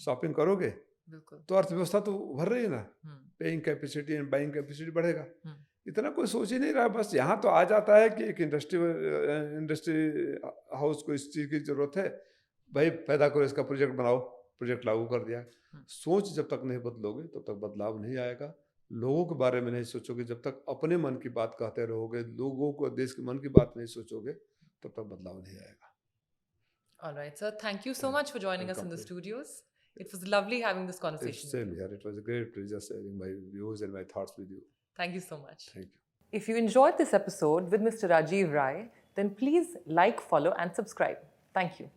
शॉपिंग करोगे, बिल्कुल। तो अर्थव्यवस्था तो उभर रही है ना, paying capacity and buying capacity बढ़ेगा। इतना कोई सोच ही नहीं रहा, बस यहाँ तो आ जाता है कि एक इंडस्ट्री हाउस को इस चीज़ की ज़रूरत है, भाई पैदा करो, इसका प्रोजेक्ट बनाओ, प्रोजेक्ट लागू कर दिया। सोच जब तक नहीं बदलोगे तब तक बदलाव नहीं आएगा। लोगों के बारे में नहीं सोचोगे, जब तक अपने मन की बात कहते रहोगे, लोगों को देश के मन की बात नहीं सोचोगे, तब तक बदलाव नहीं आएगा। All right, sir. Thank you so much for joining us in the Welcome. studios. It was lovely having this It's conversation with same you. here. It was a great pleasure sharing my views and my thoughts with you. Thank you so much. Thank you. If you enjoyed this episode with Mr. Rajiv Rai, then please like, follow, and subscribe. Thank you.